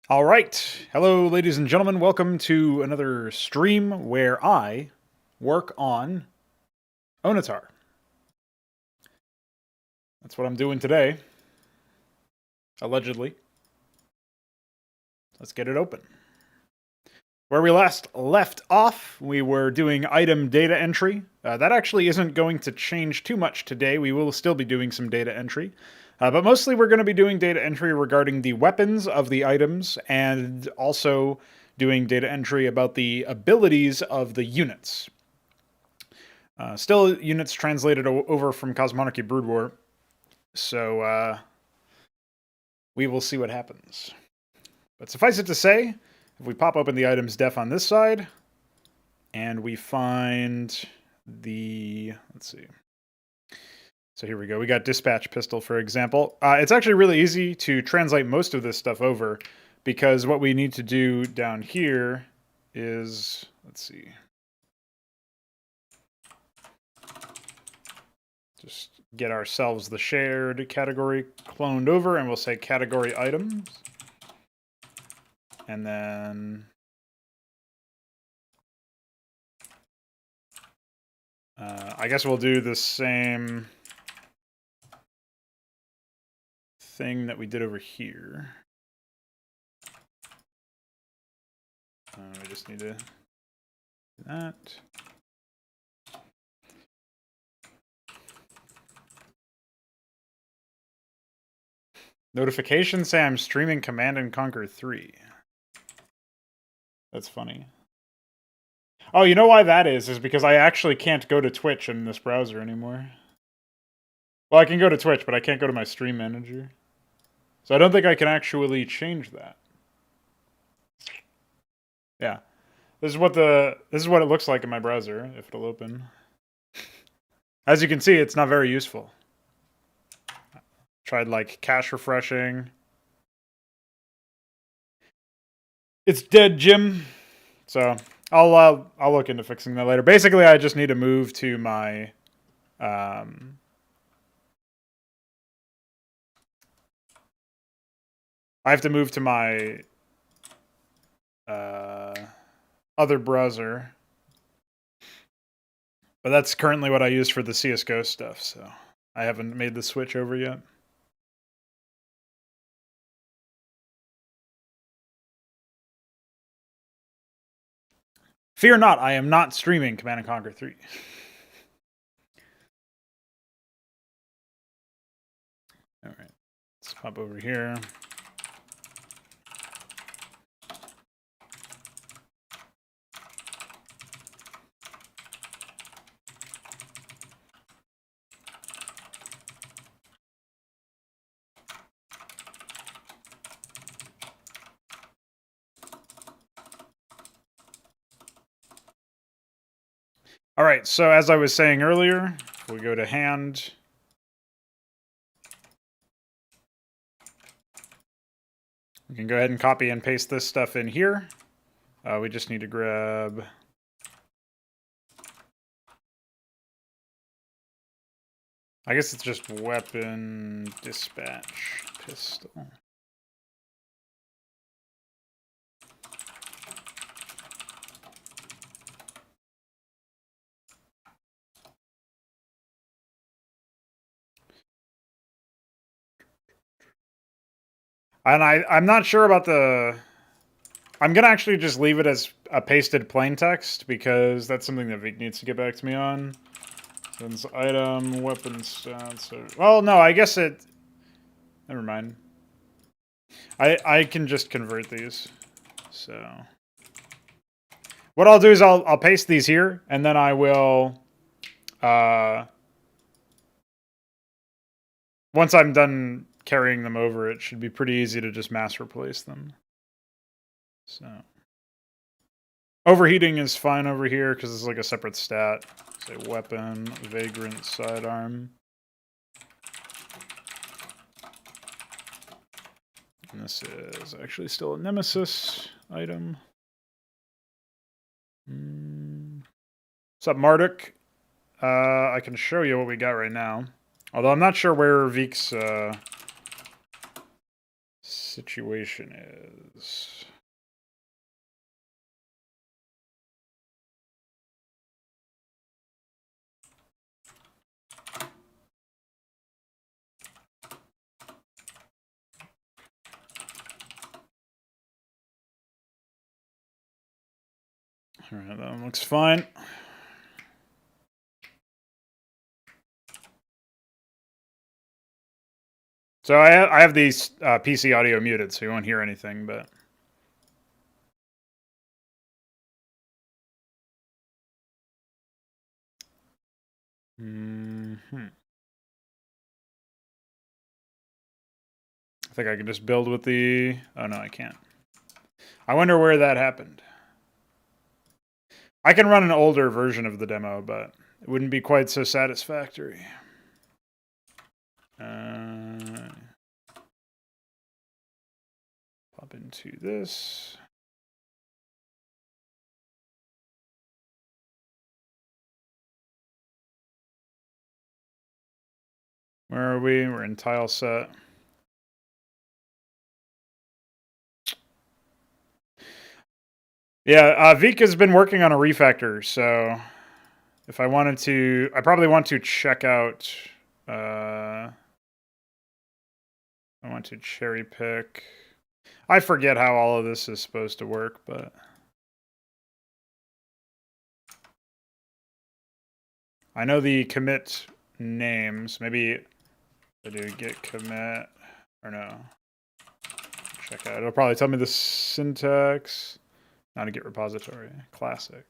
All right. Hello, ladies and gentlemen. Welcome to another stream where I work on Onitar. That's what I'm doing today. Allegedly. Let's get it open. Where we last left off, we were doing item data entry. That actually isn't going to change too much today. We will still be doing some data entry. But mostly we're going to be doing data entry regarding the weapons of the items and also doing data entry about the abilities of the units. Still units translated over from Cosmonarchy Brood War. So we will see what happens. But suffice it to say, if we pop open the items def on this side, and we find the, let's see. So here we go. We got dispatch pistol, for example. It's actually really easy to translate most of this stuff over because what we need to do down here is, let's see. Just get ourselves the shared category cloned over, and we'll say category items. And then I guess we'll do the same thing that we did over here. We just need to do that. Notifications say I'm streaming Command & Conquer 3. That's funny. Oh, you know why that is because I actually can't go to Twitch in this browser anymore. Well, I can go to Twitch, but I can't go to my stream manager. So I don't think I can actually change that. Yeah. This is what it looks like in my browser, if it'll open. As you can see, it's not very useful. Tried like cache refreshing. It's dead, Jim. So I'll look into fixing that later. Basically, I just need to move to my I have to move to my other browser. But that's currently what I use for the CSGO stuff, so I haven't made the switch over yet. Fear not, I am not streaming Command & Conquer 3. All right, let's hop over here. All right, so as I was saying earlier, we go to hand. We can go ahead and copy and paste this stuff in here. We just need to grab... I guess it's just weapon dispatch pistol. And I'm not sure about the... I'm going to actually just leave it as a pasted plain text because that's something that Vic needs to get back to me on. Since item, weapon stats... Well, no, I guess it... Never mind. I can just convert these. So... What I'll do is I'll paste these here, and then I will... once I'm done carrying them over, it should be pretty easy to just mass replace them. So overheating is fine over here because it's like a separate stat. Say weapon, vagrant, sidearm. And this is actually still a nemesis item. What's up, Marduk? I can show you what we got right now. Although I'm not sure where Veek's situation is. All right, that one looks fine. So I have these PC audio muted, so you won't hear anything, but. I think I can just build with the... Oh, no, I can't. I wonder where that happened. I can run an older version of the demo, but it wouldn't be quite so satisfactory. Pop into this. Where are we? We're in tile set. Yeah, Vika has been working on a refactor, so if I wanted to, I probably want to check out, I want to cherry pick. I forget how all of this is supposed to work, but I know the commit names. Maybe I do git commit, or no. Check out. It'll probably tell me the syntax. Not a git repository. Classic.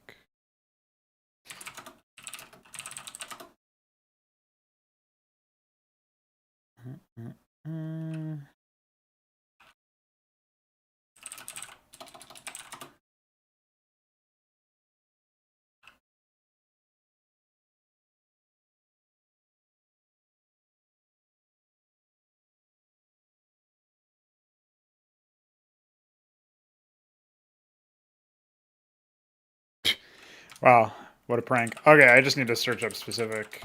Wow, what a prank. Okay, I just need to search up specific.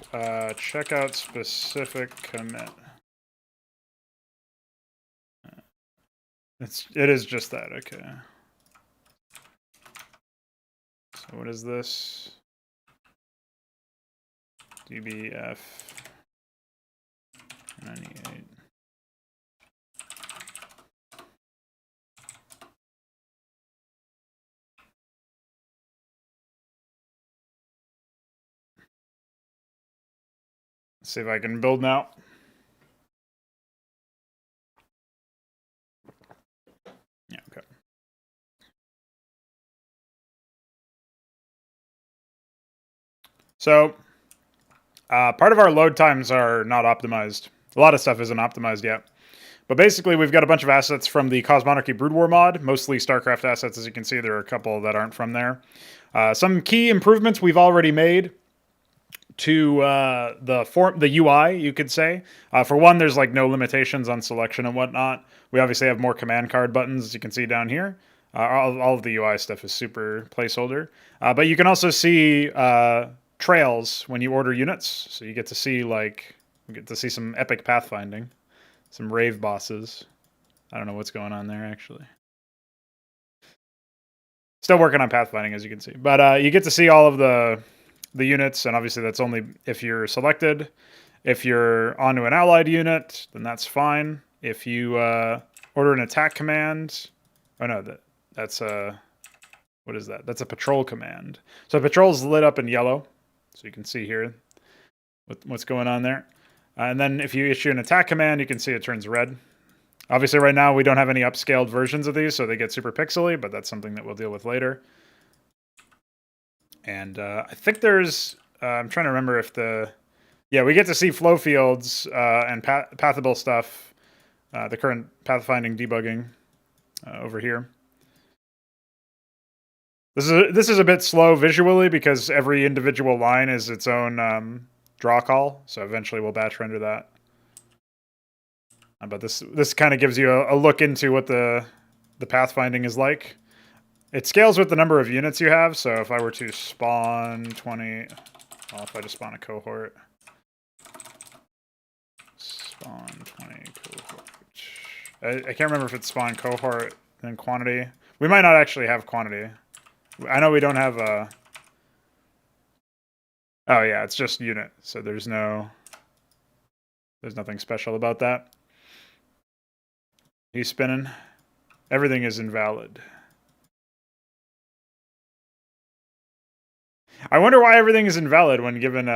Check out specific commit. It is just that, okay. So what is this? dbf 98. Let's see if I can build now. Yeah, okay. So, part of our load times are not optimized. A lot of stuff isn't optimized yet. But basically, we've got a bunch of assets from the Cosmonarchy Brood War mod, mostly StarCraft assets, as you can see. There are a couple that aren't from there. Some key improvements we've already made to the UI, you could say. For one, there's like no limitations on selection and whatnot. We obviously have more command card buttons, as you can see down here. All of the UI stuff is super placeholder. But you can also see trails when you order units. So you get to see some epic pathfinding, some rave bosses. I don't know what's going on there actually. Still working on pathfinding, as you can see. But you get to see all of the units, and obviously that's only if you're selected. If you're onto an allied unit, then that's fine. If you order an attack command, oh no, that's a, what is that? That's a patrol command. So patrol's lit up in yellow, so you can see here what's going on there. And then if you issue an attack command, you can see it turns red. Obviously right now we don't have any upscaled versions of these, so they get super pixely, but that's something that we'll deal with later. And I think there's, I'm trying to remember if yeah, we get to see flow fields and pathable stuff, the current pathfinding debugging over here. This is a bit slow visually because every individual line is its own draw call, so eventually we'll batch render that. But this kind of gives you a look into what the pathfinding is like. It scales with the number of units you have, so if I were to spawn 20... Well, if I just spawn a cohort... Spawn 20 cohort... I can't remember if it's spawn cohort and quantity. We might not actually have quantity. I know we don't have a... Oh yeah, it's just unit, so there's nothing special about that. He's spinning. Everything is invalid. I wonder why everything is invalid when given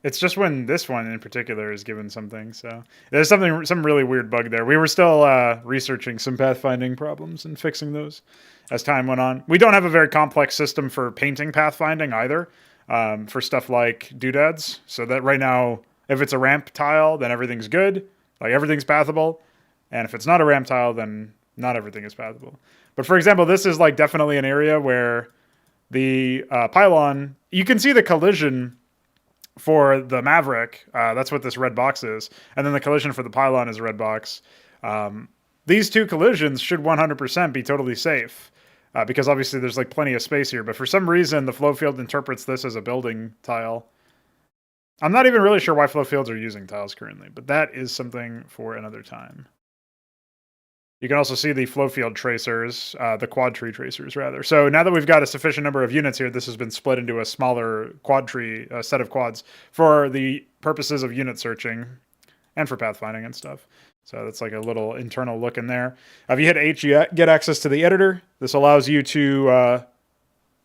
it's just when this one in particular is given something. So there's some really weird bug there. We were still researching some pathfinding problems and fixing those as time went on. We don't have a very complex system for painting pathfinding either, for stuff like doodads. So that right now, if it's a ramp tile, then everything's good. Like everything's pathable. And if it's not a ramp tile, then not everything is pathable. But for example, this is like definitely an area where the pylon, you can see the collision for the Maverick. That's what this red box is. And then the collision for the pylon is a red box. These two collisions should 100% be totally safe. Because obviously there's like plenty of space here. But for some reason, the flow field interprets this as a building tile. I'm not even really sure why flow fields are using tiles currently. But that is something for another time. You can also see the flow field tracers, the quad tree tracers, rather. So now that we've got a sufficient number of units here, this has been split into a smaller quad tree set of quads for the purposes of unit searching and for pathfinding and stuff. So that's like a little internal look in there. If you hit H, you get access to the editor. This allows you to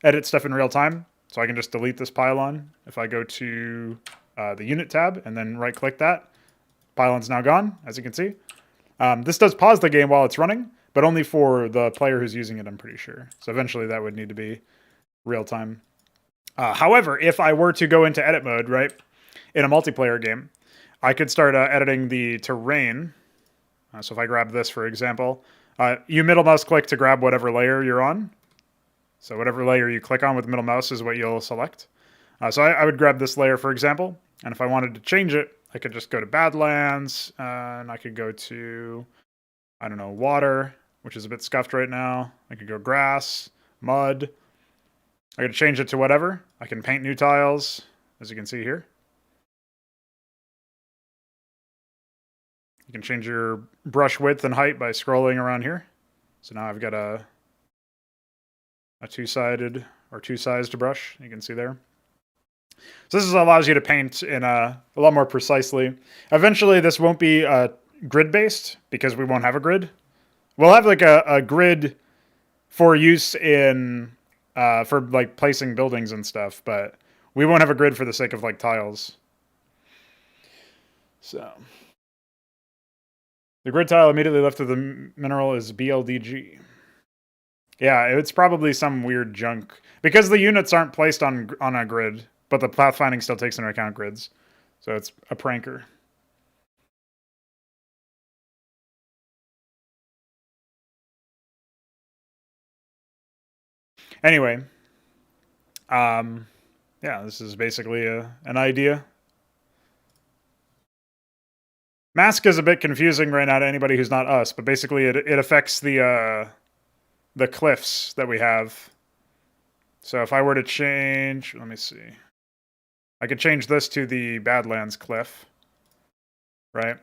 edit stuff in real time. So I can just delete this pylon. If I go to the unit tab and then right-click that, pylon's now gone, as you can see. This does pause the game while it's running, but only for the player who's using it, I'm pretty sure. So eventually that would need to be real time. However, if I were to go into edit mode, right, in a multiplayer game, I could start editing the terrain. So if I grab this, for example, you middle mouse click to grab whatever layer you're on. So whatever layer you click on with middle mouse is what you'll select. So I would grab this layer, for example, and if I wanted to change it, I could just go to Badlands, and I could go to, I don't know, water, which is a bit scuffed right now. I could go grass, mud. I could change it to whatever. I can paint new tiles, as you can see here. You can change your brush width and height by scrolling around here. So now I've got a two-sided or two-sized brush, you can see there. So this allows you to paint in a lot more precisely. Eventually, this won't be grid-based because we won't have a grid. We'll have like a grid for use in for like placing buildings and stuff, but we won't have a grid for the sake of like tiles. So the grid tile immediately left of the mineral is BLDG. Yeah, it's probably some weird junk because the units aren't placed on a grid. But the pathfinding still takes into account grids. So it's a pranker. Anyway. Yeah, this is basically an idea. Mask is a bit confusing right now to anybody who's not us. But basically it affects the cliffs that we have. So if I were to change... Let me see. I could change this to the Badlands cliff, right?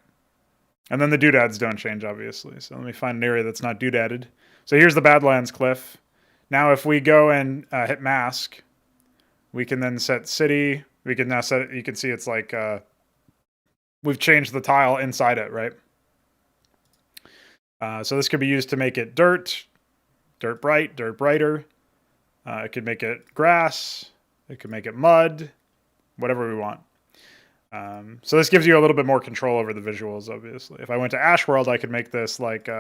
And then the doodads don't change, obviously. So let me find an area that's not doodadded. So here's the Badlands cliff. Now if we go and hit mask, we can then set city. We can now set it, you can see it's like, we've changed the tile inside it, right? So this could be used to make it dirt bright, dirt brighter. It could make it grass. It could make it mud. Whatever we want. So this gives you a little bit more control over the visuals, obviously. If I went to Ash World, I could make this like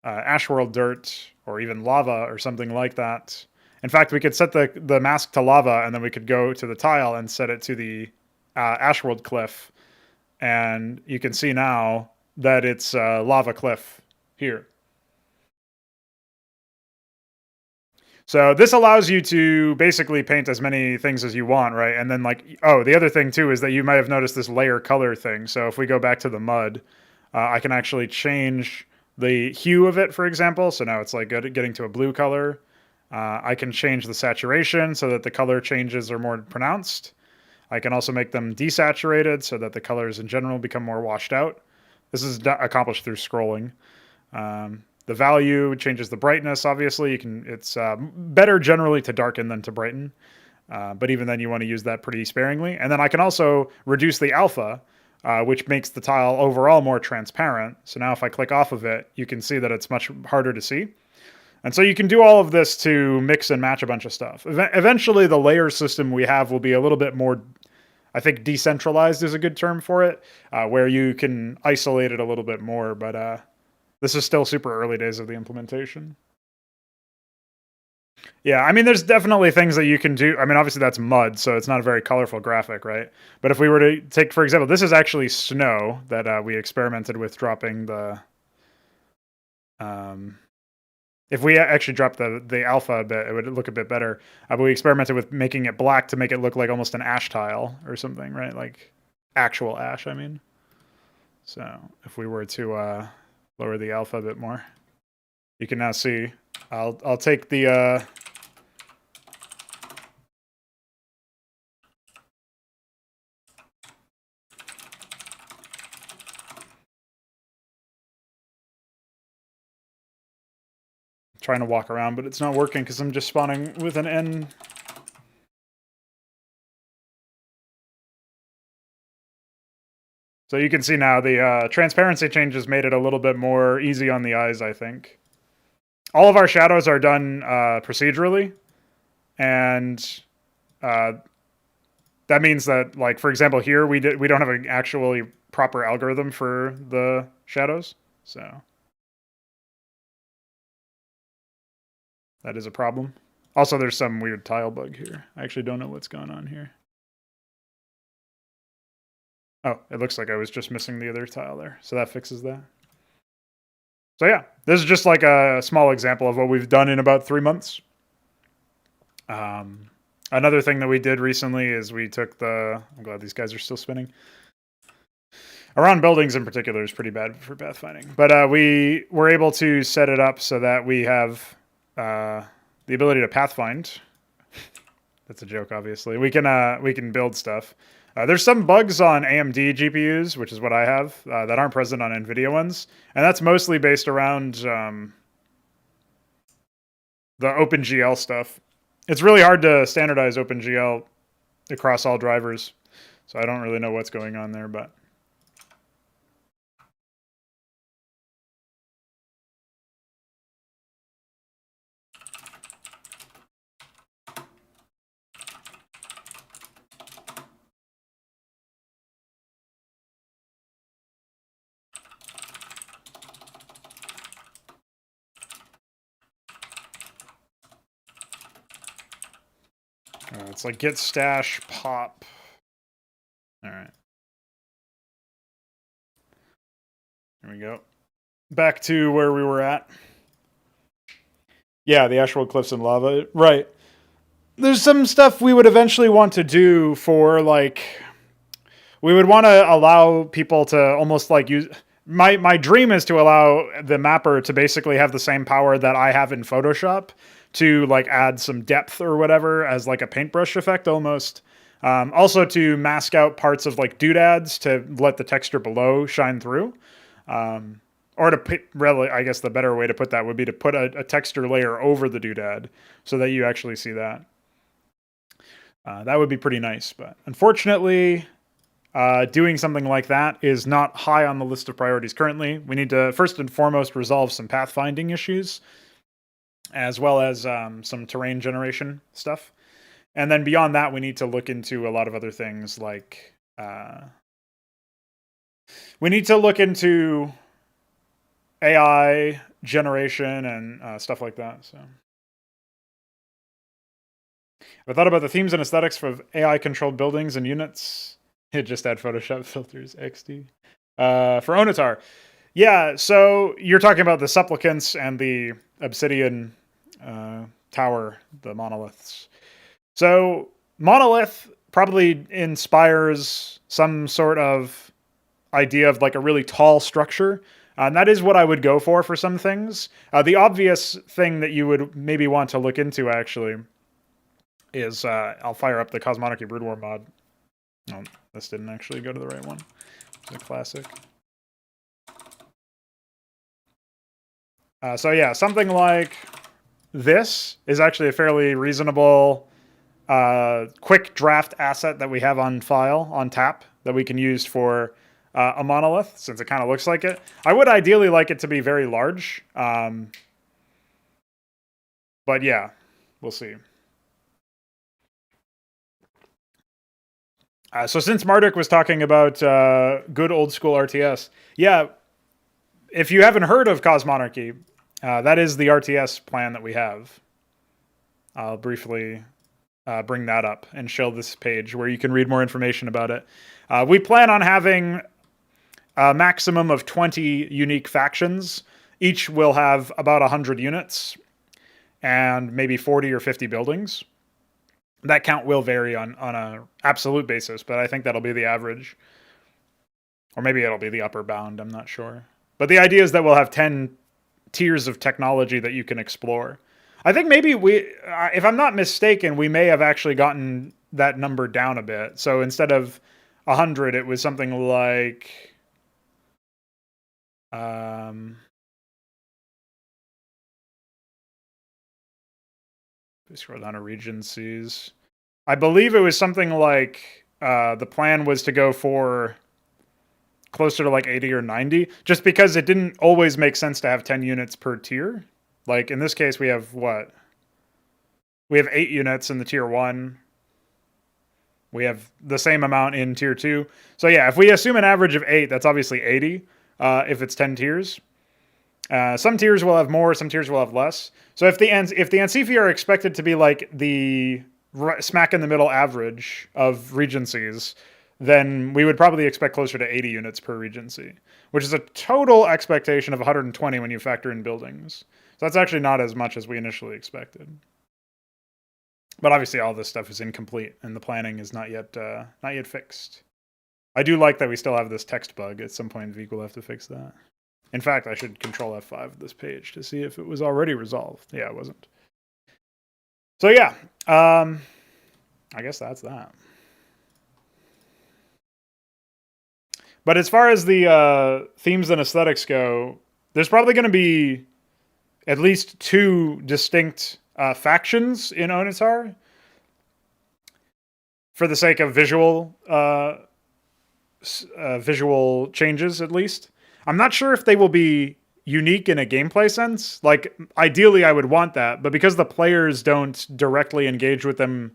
Ash World dirt or even lava or something like that. In fact, we could set the mask to lava, and then we could go to the tile and set it to the Ash World cliff. And you can see now that it's lava cliff here. So this allows you to basically paint as many things as you want, right? And then like, oh, the other thing too is that you might have noticed this layer color thing. So if we go back to the mud, I can actually change the hue of it, for example. So now it's like getting to a blue color. I can change the saturation so that the color changes are more pronounced. I can also make them desaturated so that the colors in general become more washed out. This is accomplished through scrolling. The value changes the brightness. Obviously, it's better generally to darken than to brighten. But even then, you want to use that pretty sparingly. And then I can also reduce the alpha, which makes the tile overall more transparent. So now if I click off of it, you can see that it's much harder to see. And so you can do all of this to mix and match a bunch of stuff. Eventually, the layer system we have will be a little bit more, I think decentralized is a good term for it, where you can isolate it a little bit more. But this is still super early days of the implementation. Yeah, I mean, there's definitely things that you can do. I mean, obviously that's mud, so it's not a very colorful graphic, right? But if we were to take, for example, this is actually snow that we experimented with dropping the... if we actually dropped the alpha a bit, it would look a bit better. But we experimented with making it black to make it look like almost an ash tile or something, right? Like actual ash, I mean. So if we were to lower the alpha a bit more, you can now see. I'll take the... trying to walk around, but it's not working because I'm just spawning with an N. So you can see now the transparency changes made it a little bit more easy on the eyes, I think. All of our shadows are done procedurally, and that means that, like, for example, here we don't have an actually proper algorithm for the shadows, so that is a problem. Also, there's some weird tile bug here. I actually don't know what's going on here. Oh, it looks like I was just missing the other tile there, so that fixes that. So yeah, this is just like a small example of what we've done in about 3 months. Another thing that we did recently is we took the... I'm glad these guys are still spinning. Around buildings in particular is pretty bad for pathfinding. But we were able to set it up so that we have the ability to pathfind. That's a joke, obviously. We can build stuff. There's some bugs on AMD GPUs, which is what I have, that aren't present on NVIDIA ones. And that's mostly based around the OpenGL stuff. It's really hard to standardize OpenGL across all drivers. So I don't really know what's going on there, but... it's like get stash pop. All right. Here we go. Back to where we were at. Yeah, the Ashwood Cliffs and lava. Right. There's some stuff we would eventually want to do for, like... We would want to allow people to almost like use... My dream is to allow the mapper to basically have the same power that I have in Photoshop to like add some depth or whatever as like a paintbrush effect almost. Also to mask out parts of like doodads to let the texture below shine through. Or to put, really, I guess the better way to put that would be to put a texture layer over the doodad so that you actually see that. That would be pretty nice, but unfortunately, doing something like that is not high on the list of priorities currently. We need to, first and foremost, resolve some pathfinding issues, as well as some terrain generation stuff. And then beyond that, we need to look into a lot of other things, like... we need to look into AI generation and stuff like that, so... I thought about the themes and aesthetics for AI-controlled buildings and units. Just add Photoshop filters, XD. For Onitar. Yeah, so you're talking about the supplicants and the obsidian tower, the monoliths. So monolith probably inspires some sort of idea of like a really tall structure. And that is what I would go for some things. The obvious thing that you would maybe want to look into, actually, is I'll fire up the Cosmonarchy Brood War mod. Oh, this didn't actually go to the right one. It's a classic. So yeah, something like this is actually a fairly reasonable quick draft asset that we have on file, on tap, that we can use for a monolith, since it kind of looks like it. I would ideally like it to be very large. But yeah, we'll see. So since Marduk was talking about good old school RTS, yeah, if you haven't heard of Cosmonarchy, that is the RTS plan that we have. I'll briefly bring that up and show this page where you can read more information about it. We plan on having a maximum of 20 unique factions. Each will have about 100 units and maybe 40 or 50 buildings. That count will vary on an absolute basis, but I think that'll be the average. Or maybe it'll be the upper bound, I'm not sure. But the idea is that we'll have 10 tiers of technology that you can explore. I think maybe if I'm not mistaken, we may have actually gotten that number down a bit. So instead of 100, it was something like... scroll down to Regencies. I believe it was something like the plan was to go for closer to like 80 or 90, just because it didn't always make sense to have 10 units per tier. Like in this case, we have what? We have 8 units in the tier 1. We have the same amount in tier 2. So yeah, if we assume an average of 8, that's obviously 80 if it's 10 tiers. Some tiers will have more, some tiers will have less. So if the Ancifi are expected to be like the smack in the middle average of regencies, then we would probably expect closer to 80 units per regency, which is a total expectation of 120 when you factor in buildings. So that's actually not as much as we initially expected. But obviously all this stuff is incomplete and the planning is not yet fixed. I do like that we still have this text bug. At some point, Veek will have to fix that. In fact, I should control F5 this page to see if it was already resolved. Yeah, it wasn't. So yeah, I guess that's that. But as far as the themes and aesthetics go, there's probably going to be at least 2 distinct factions in Onitar for the sake of visual changes, at least. I'm not sure if they will be unique in a gameplay sense. Like, ideally, I would want that, but because the players don't directly engage with them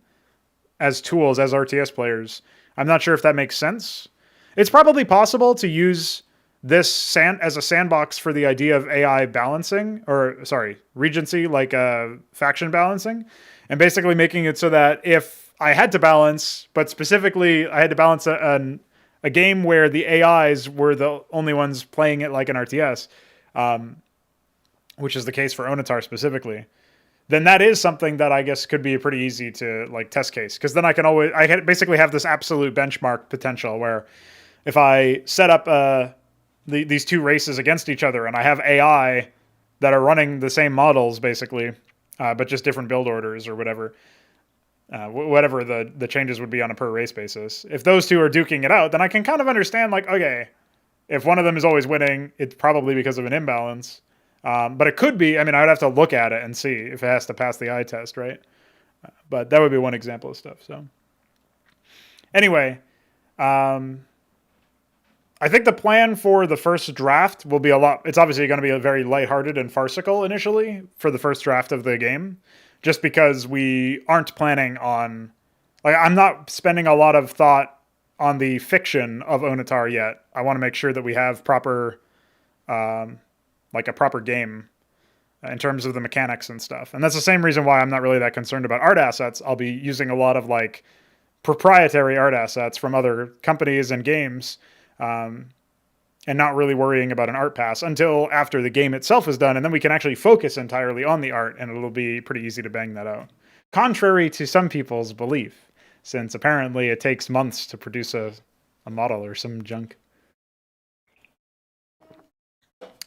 as tools, as RTS players, I'm not sure if that makes sense. It's probably possible to use this as a sandbox for the idea of AI balancing, or sorry, regency, like faction balancing, and basically making it so that if I had to balance, but specifically I had to balance a game where the AIs were the only ones playing it like an RTS, which is the case for Onitar specifically, then that is something that I guess could be pretty easy to like test case. Because then I basically have this absolute benchmark potential where if I set up these 2 races against each other and I have AI that are running the same models basically, but just different build orders or whatever, whatever the changes would be on a per race basis. If those 2 are duking it out, then I can kind of understand, like, okay, if one of them is always winning, it's probably because of an imbalance. But it could be, I mean, I would have to look at it and see if it has to pass the eye test, right? But that would be one example of stuff. So anyway, I think the plan for the first draft will be it's obviously going to be a very lighthearted and farcical initially for the first draft of the game, just because we aren't planning on, like, I'm not spending a lot of thought on the fiction of Onitar yet. I want to make sure that we have proper, like a proper game in terms of the mechanics and stuff. And that's the same reason why I'm not really that concerned about art assets. I'll be using a lot of like proprietary art assets from other companies and games, and not really worrying about an art pass until after the game itself is done. And then we can actually focus entirely on the art, and it'll be pretty easy to bang that out. Contrary to some people's belief, since apparently it takes months to produce a model or some junk.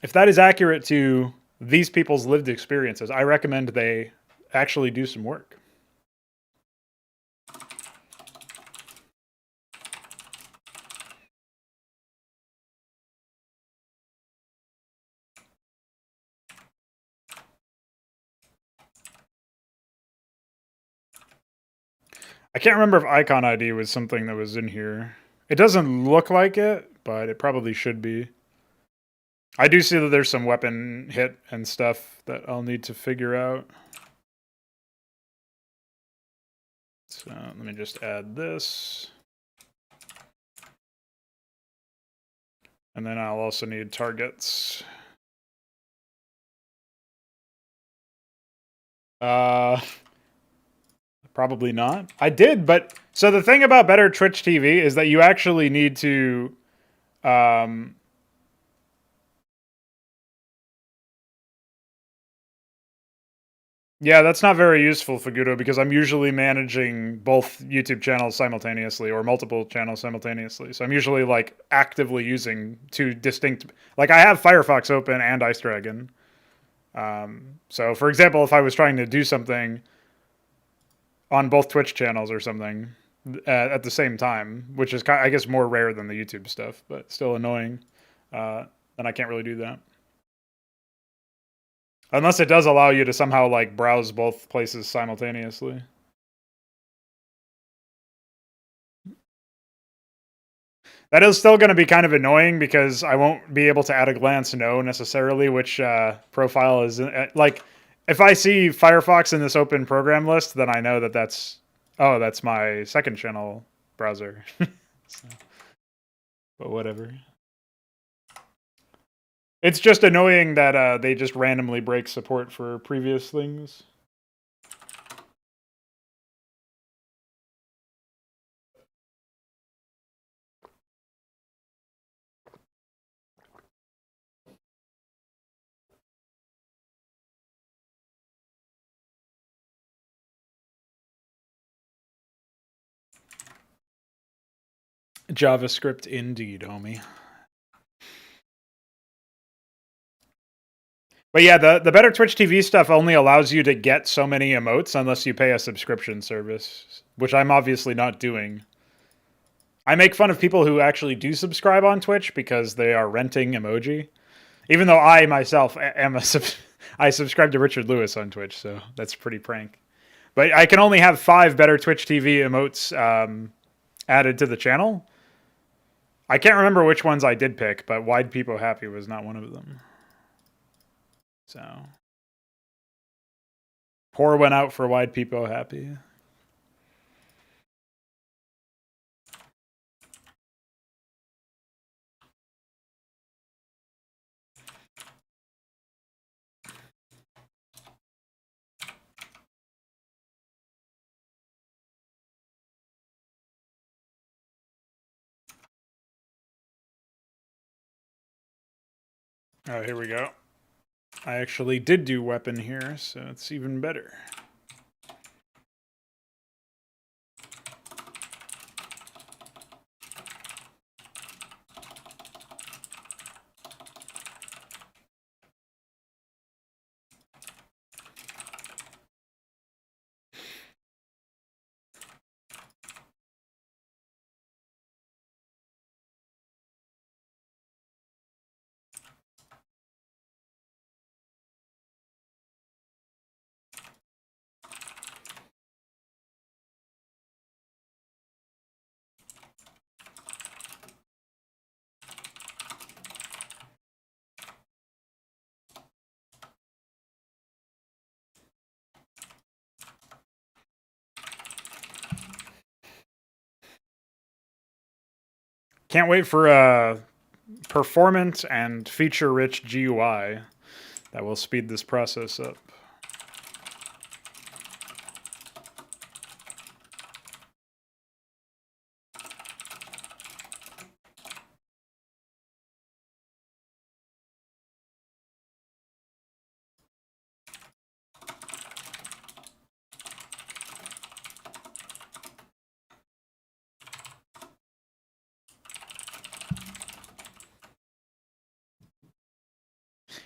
If that is accurate to these people's lived experiences, I recommend they actually do some work. I can't remember if icon ID was something that was in here. It doesn't look like it, but it probably should be. I do see that there's some weapon hit and stuff that I'll need to figure out. So let me just add this. And then I'll also need targets. Probably not. I did, but so the thing about better Twitch TV is that you actually need to yeah, that's not very useful, Fagudo, because I'm usually managing both YouTube channels simultaneously or multiple channels simultaneously. So I'm usually like actively using two distinct, like I have Firefox open and Ice Dragon. So for example, if I was trying to do something on both Twitch channels or something at the same time, which is, I guess, more rare than the YouTube stuff, but still annoying, then I can't really do that. Unless it does allow you to somehow like browse both places simultaneously. That is still going to be kind of annoying because I won't be able to at a glance know necessarily which profile is in, like if I see Firefox in this open program list, then I know that that's my second channel browser. So, but whatever. It's just annoying that they just randomly break support for previous things. JavaScript indeed, homie. But yeah, the better Twitch TV stuff only allows you to get so many emotes unless you pay a subscription service, which I'm obviously not doing. I make fun of people who actually do subscribe on Twitch because they are renting emoji. Even though I myself am I subscribe to Richard Lewis on Twitch, so that's pretty prank. But I can only have 5 better Twitch TV emotes added to the channel. I can't remember which ones I did pick, but Wide People Happy was not one of them. So, pour went out for Wide People Happy. Oh, here we go. I actually did do weapon here, so it's even better. Can't wait for a performant and feature-rich GUI that will speed this process up.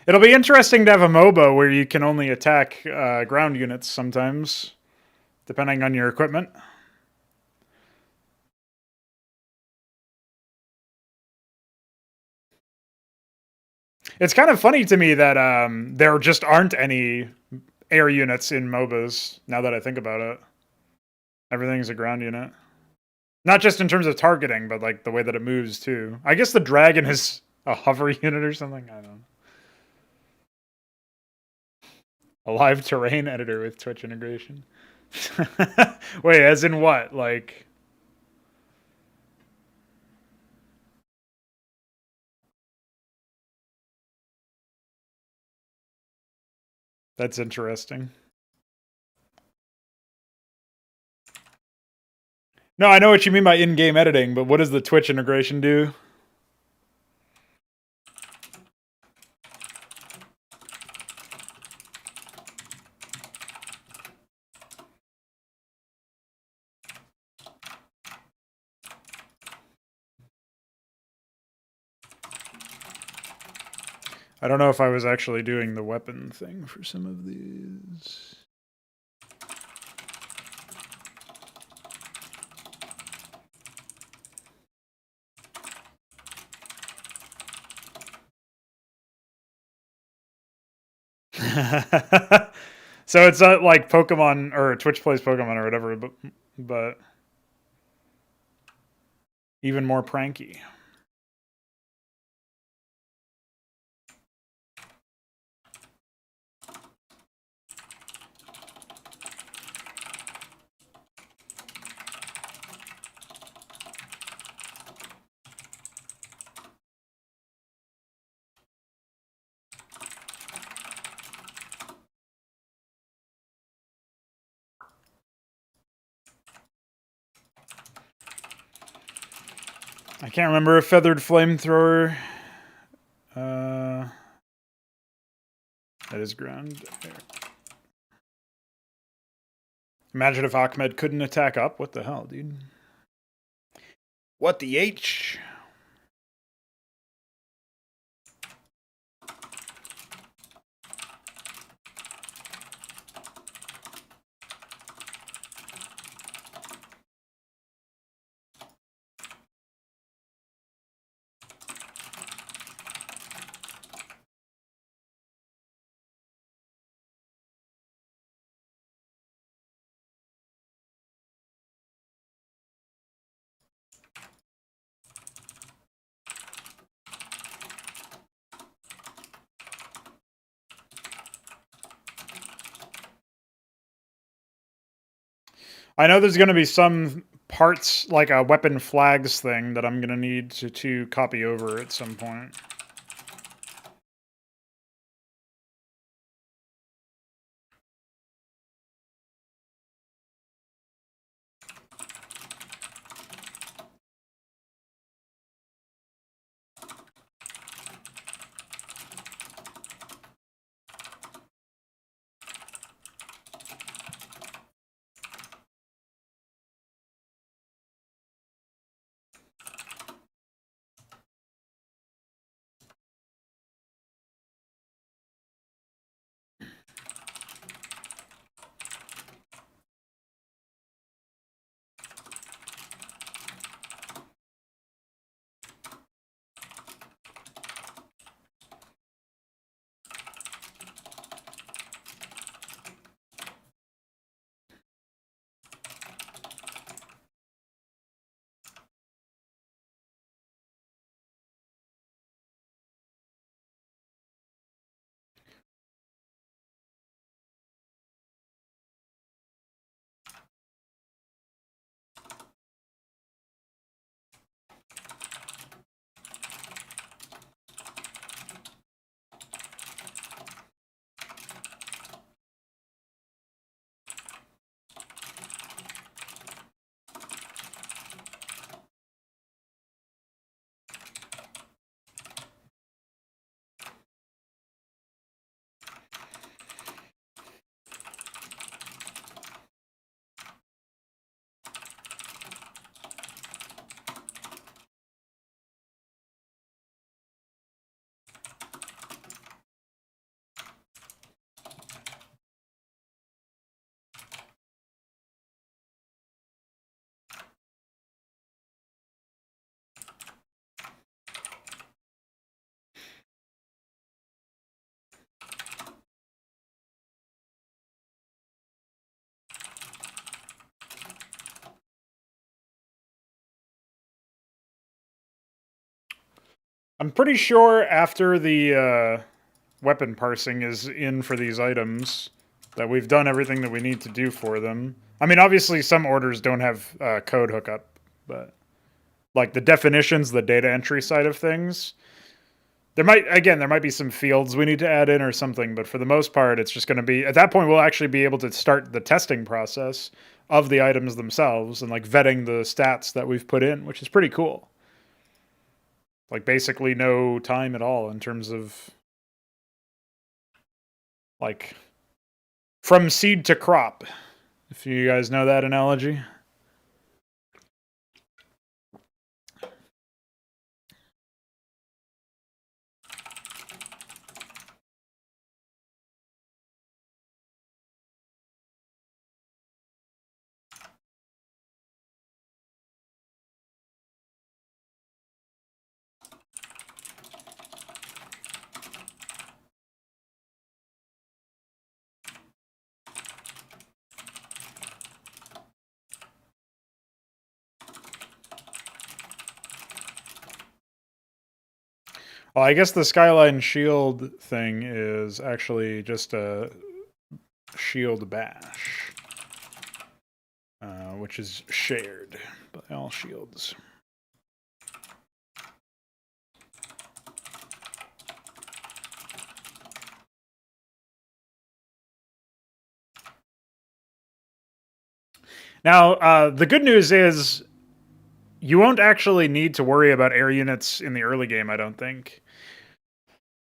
It'll be interesting to have a MOBA where you can only attack ground units sometimes, depending on your equipment. It's kind of funny to me that there just aren't any air units in MOBAs, now that I think about it. Everything's a ground unit. Not just in terms of targeting, but like the way that it moves too. I guess the dragon is a hover unit or something. I don't know. A live terrain editor with Twitch integration. Wait, as in what? Like... That's interesting. No, I know what you mean by in-game editing, but what does the Twitch integration do? I don't know if I was actually doing the weapon thing for some of these. So it's not like Pokemon or Twitch plays Pokemon or whatever, but even more pranky. I can't remember a feathered flamethrower. That is ground. Imagine if Ahmed couldn't attack up. What the hell, dude? What the H? I know there's going to be some parts, like a weapon flags thing, that I'm going to need to copy over at some point. I'm pretty sure after the weapon parsing is in for these items that we've done everything that we need to do for them. I mean, obviously some orders don't have code hookup, but like the definitions, the data entry side of things, there might be some fields we need to add in or something, but for the most part, it's just going to be, at that point, we'll actually be able to start the testing process of the items themselves and like vetting the stats that we've put in, which is pretty cool. Like basically no time at all in terms of like from seed to crop, if you guys know that analogy. Well, I guess the Skyline shield thing is actually just a shield bash, which is shared by all shields. Now, the good news is you won't actually need to worry about air units in the early game, I don't think.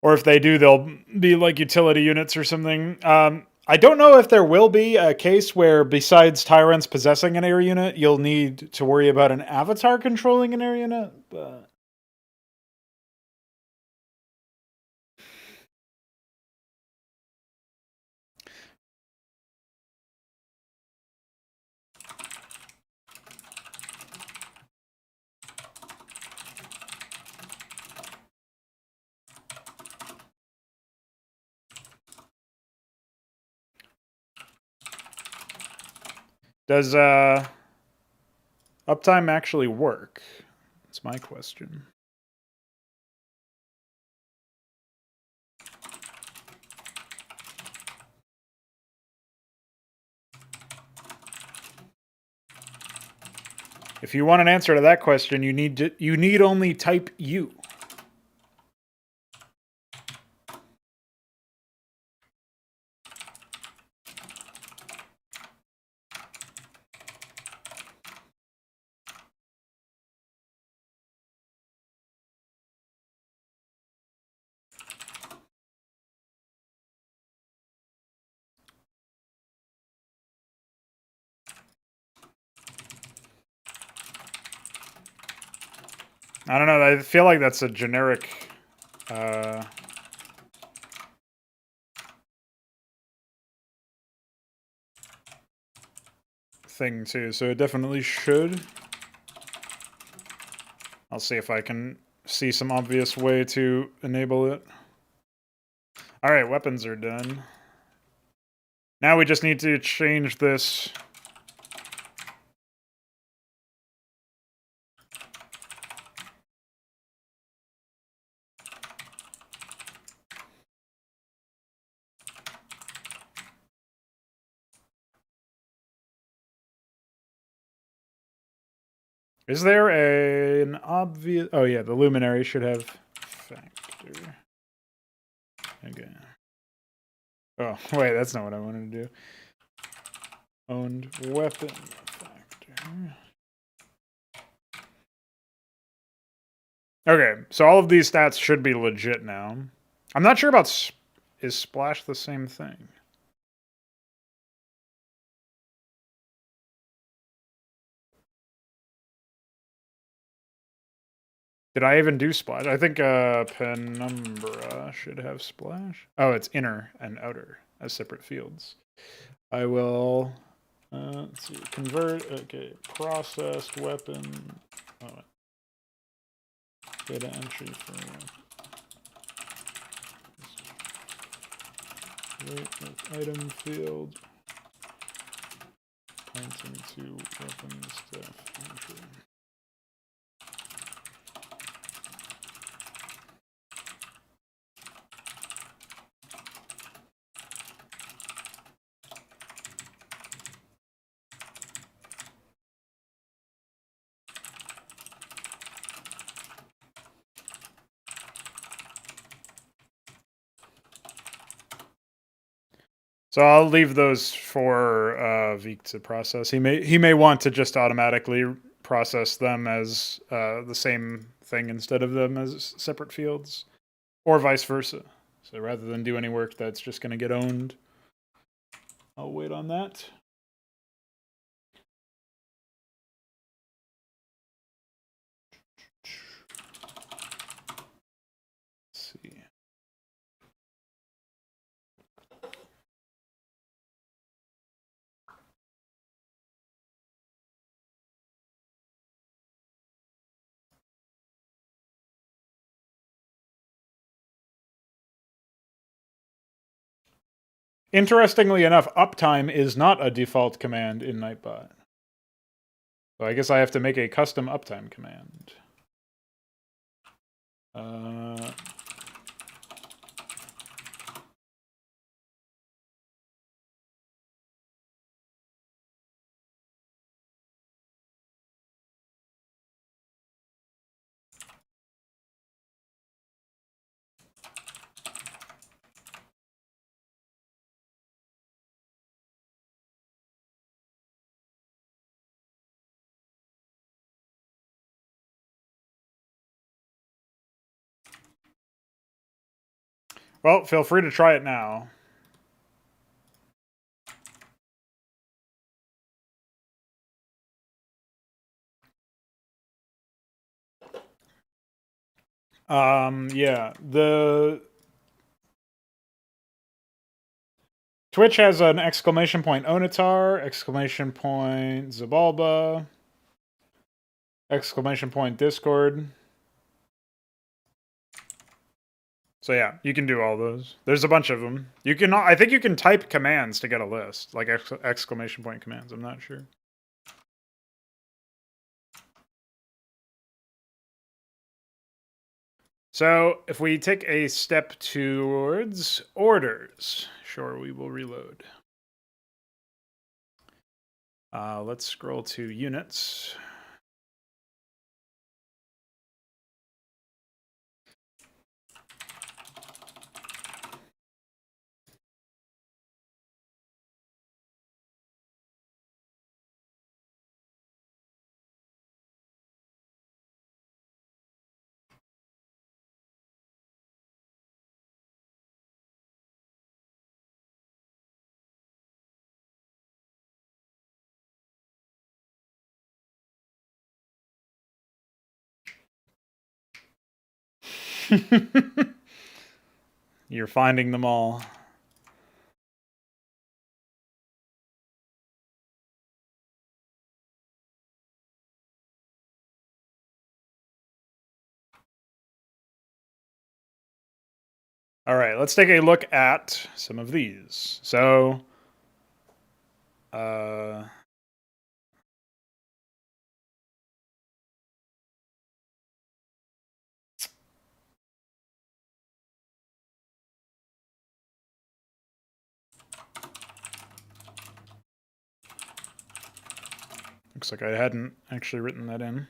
Or if they do, they'll be like utility units or something. I don't know if there will be a case where besides Tyrants possessing an air unit, you'll need to worry about an avatar controlling an air unit, but... Does uptime actually work? That's my question. If you want an answer to that question, you need only type U. I don't know. I feel like that's a generic thing too, so it definitely should. I'll see if I can see some obvious way to enable it. All right, weapons are done. Now we just need to change this. Is there an obvious... Oh yeah, the luminary should have factor. Okay. Oh, wait, that's not what I wanted to do. Owned weapon factor. Okay, so all of these stats should be legit now. I'm not sure about... Is splash the same thing? Did I even do splash? I think Penumbra should have splash. Oh, it's inner and outer as separate fields. I will... let's see. Convert. Okay. Processed weapon. Oh, data entry for item field. Pointing to weapon stuff entry. So I'll leave those for Veek to process. He may want to just automatically process them as the same thing instead of them as separate fields, or vice versa. So rather than do any work that's just going to get owned, I'll wait on that. Let's see. Interestingly enough, uptime is not a default command in Nightbot. So I guess I have to make a custom uptime command. Well, feel free to try it now. Yeah, the Twitch has an exclamation point Onitar, exclamation point Zabalba, exclamation point Discord. So yeah, you can do all those. There's a bunch of them. You can, I think you can type commands to get a list, like exclamation point commands. I'm not sure. So if we take a step towards orders, sure, we will reload. Let's scroll to units. You're finding them all. All right, let's take a look at some of these. So, looks like I hadn't actually written that in.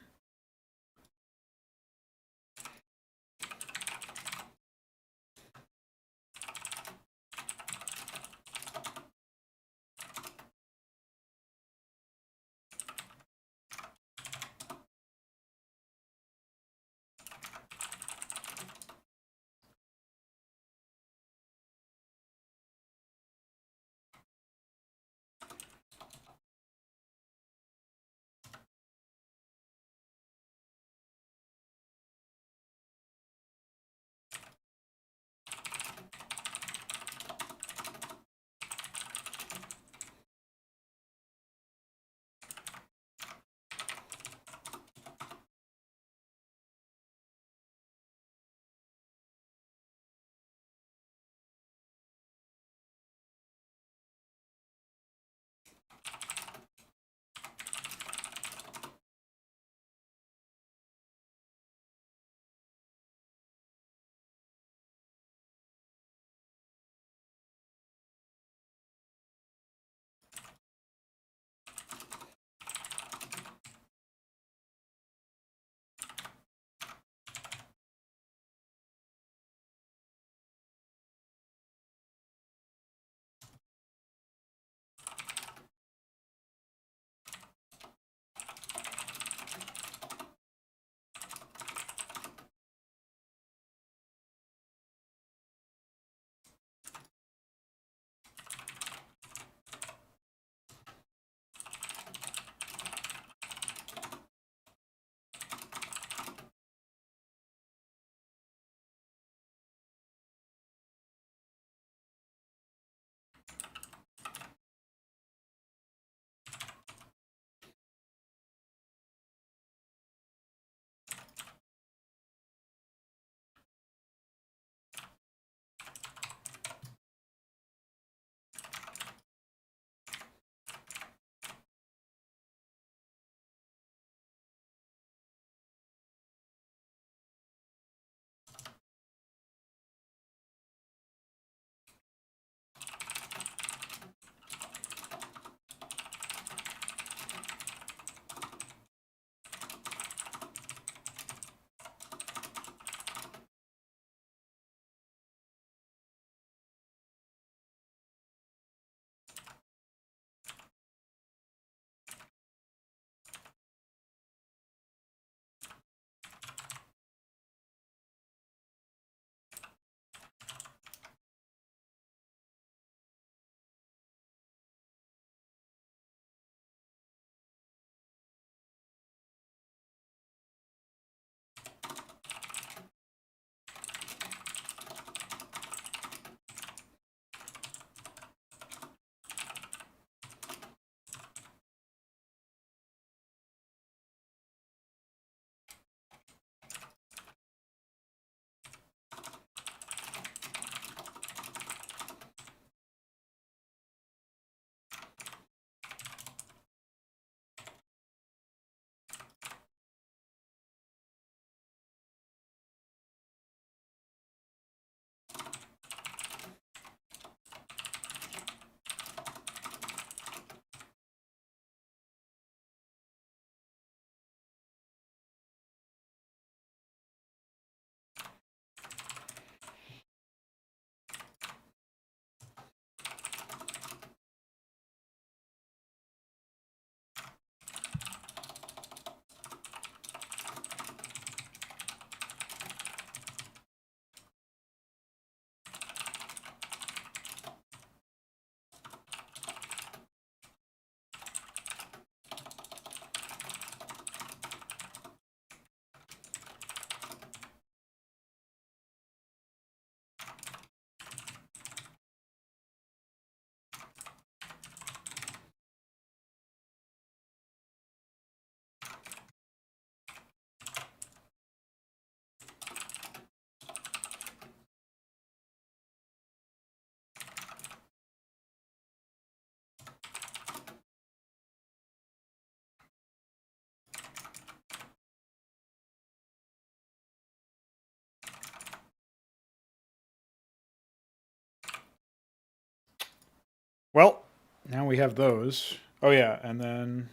Well, now we have those. Oh yeah, and then...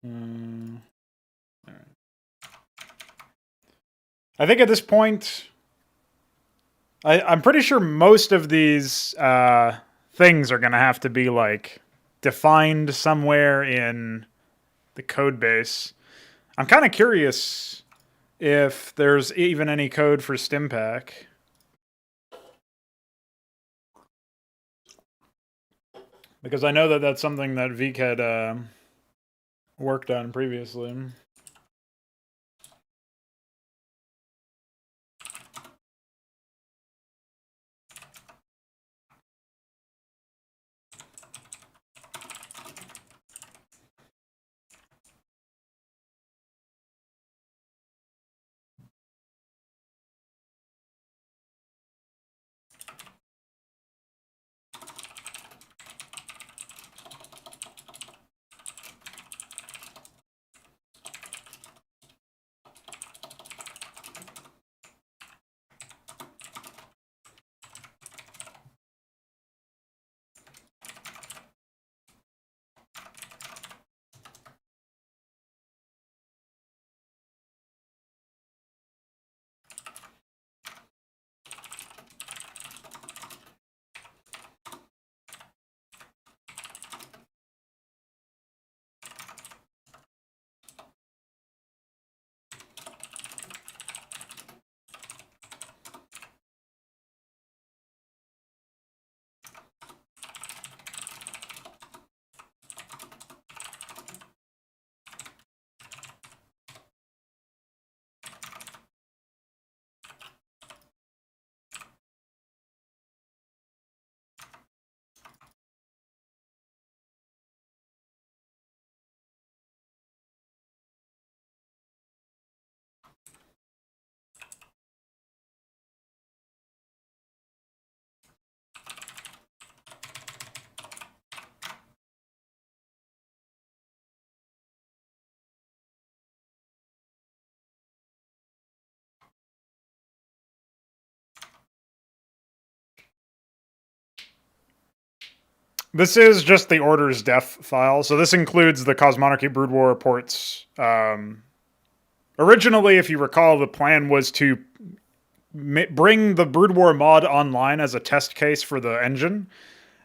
all right. I think at this point, I'm pretty sure most of these things are going to have to be like defined somewhere in the code base. I'm kind of curious if there's even any code for Stimpack. Because I know that that's something that Veek had worked on previously. This is just the orders def file, so this includes the Cosmonarchy Brood War reports. Originally, if you recall, the plan was to bring the Brood War mod online as a test case for the engine.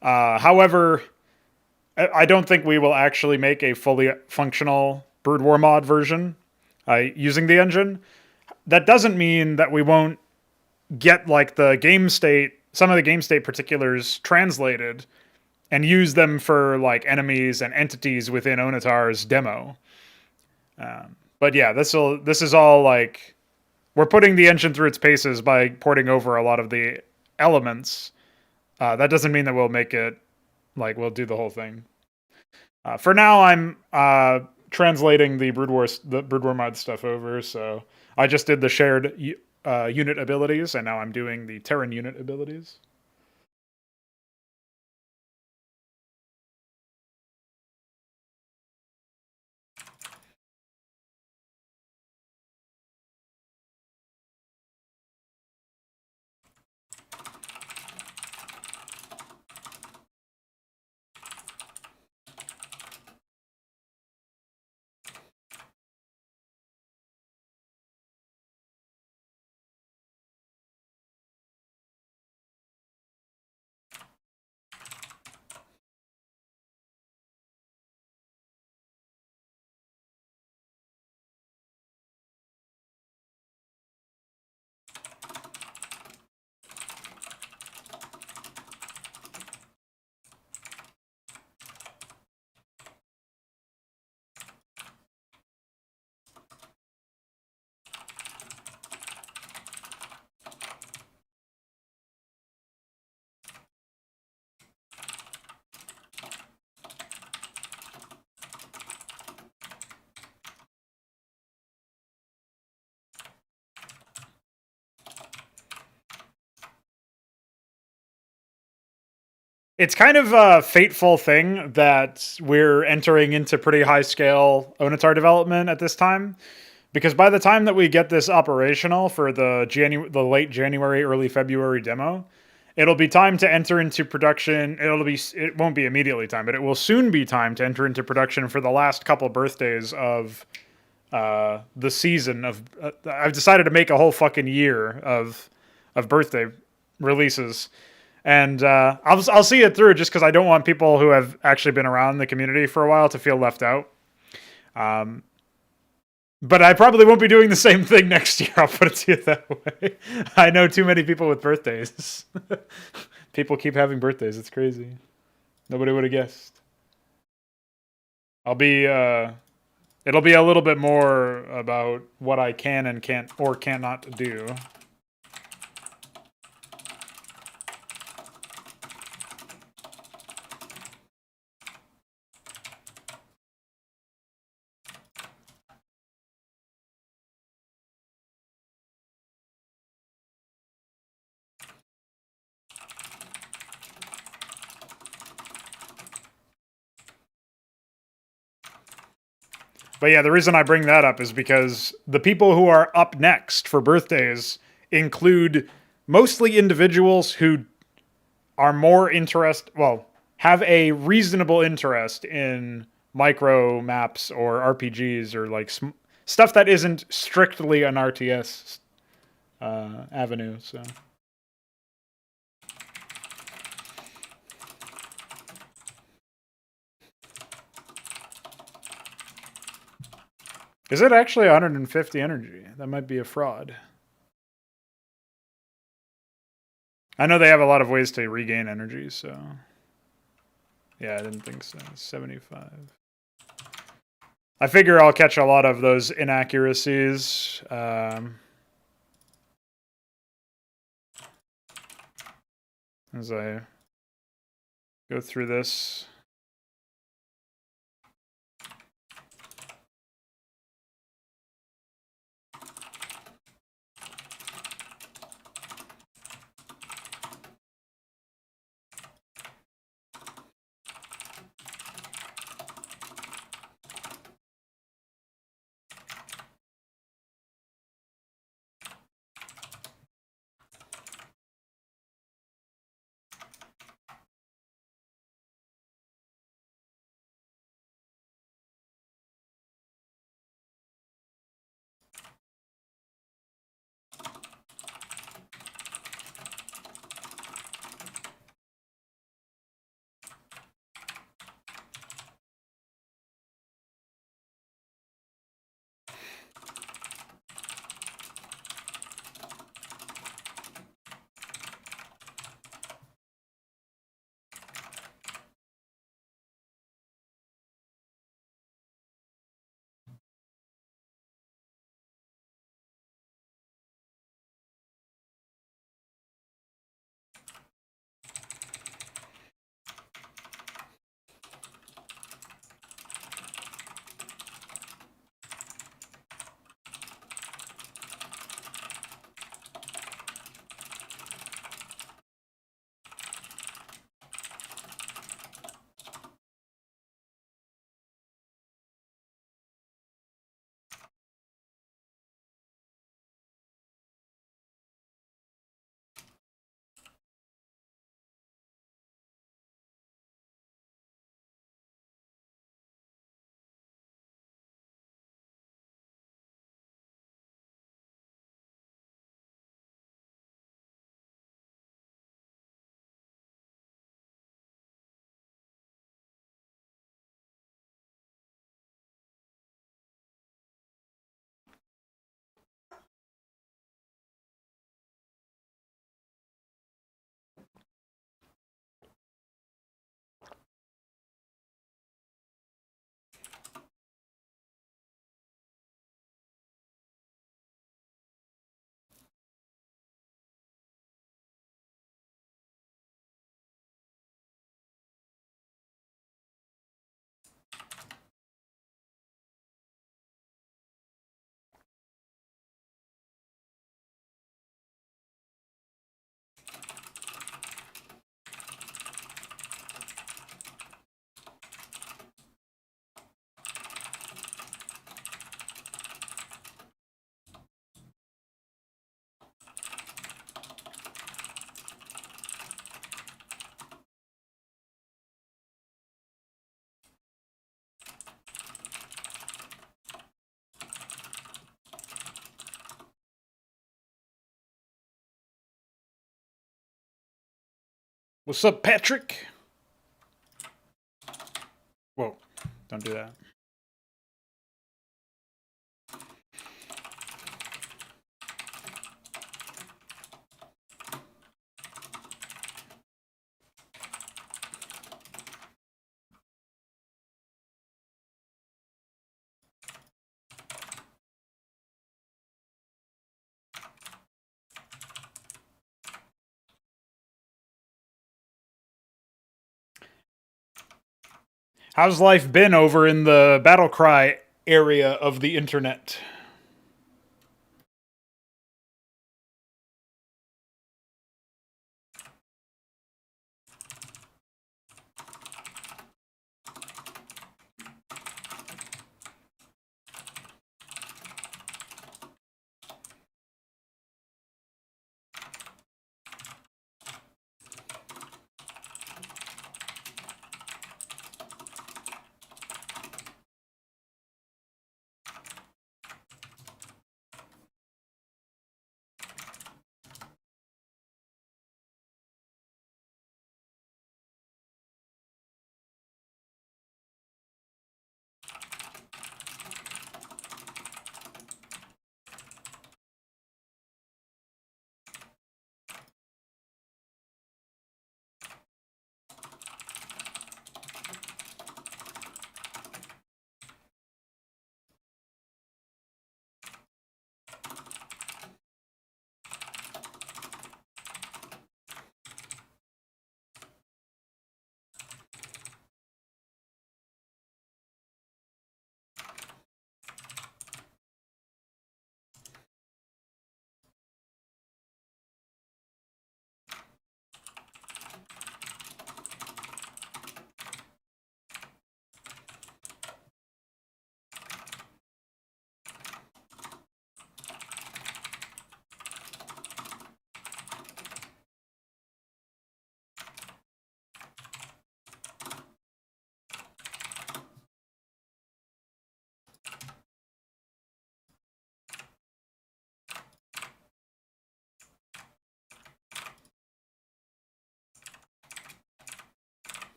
However, I don't think we will actually make a fully functional Brood War mod version using the engine. That doesn't mean that we won't get like the game state, some of the game state particulars translated and use them for like enemies and entities within Onitar's demo. But yeah, this is all like we're putting the engine through its paces by porting over a lot of the elements. That doesn't mean that we'll make it like we'll do the whole thing. For now, I'm translating the Brood War mod stuff over. So I just did the shared unit abilities, and now I'm doing the Terran unit abilities. It's kind of a fateful thing that we're entering into pretty high scale Onitar development at this time, because by the time that we get this operational for the late January, early February demo, It'll be time to enter into production. It won't be immediately time, but it will soon be time to enter into production for the last couple birthdays of the season of. I've decided to make a whole fucking year of birthday releases, and I'll see it through just because I don't want people who have actually been around the community for a while to feel left out. But I probably won't be doing the same thing next year. I'll put it to you that way. I know too many people with birthdays. People keep having birthdays. It's crazy. Nobody would have guessed. It'll be a little bit more about what I can and can't or cannot do. But yeah, the reason I bring that up is because the people who are up next for birthdays include mostly individuals who are more have a reasonable interest in micro maps or RPGs or like stuff that isn't strictly an RTS avenue. So. Is it actually 150 energy? That might be a fraud. I know they have a lot of ways to regain energy, so... Yeah, I didn't think so. 75. I figure I'll catch a lot of those inaccuracies. As I go through this. What's up, Patrick? Whoa, don't do that. How's life been over in the Battlecry area of the internet?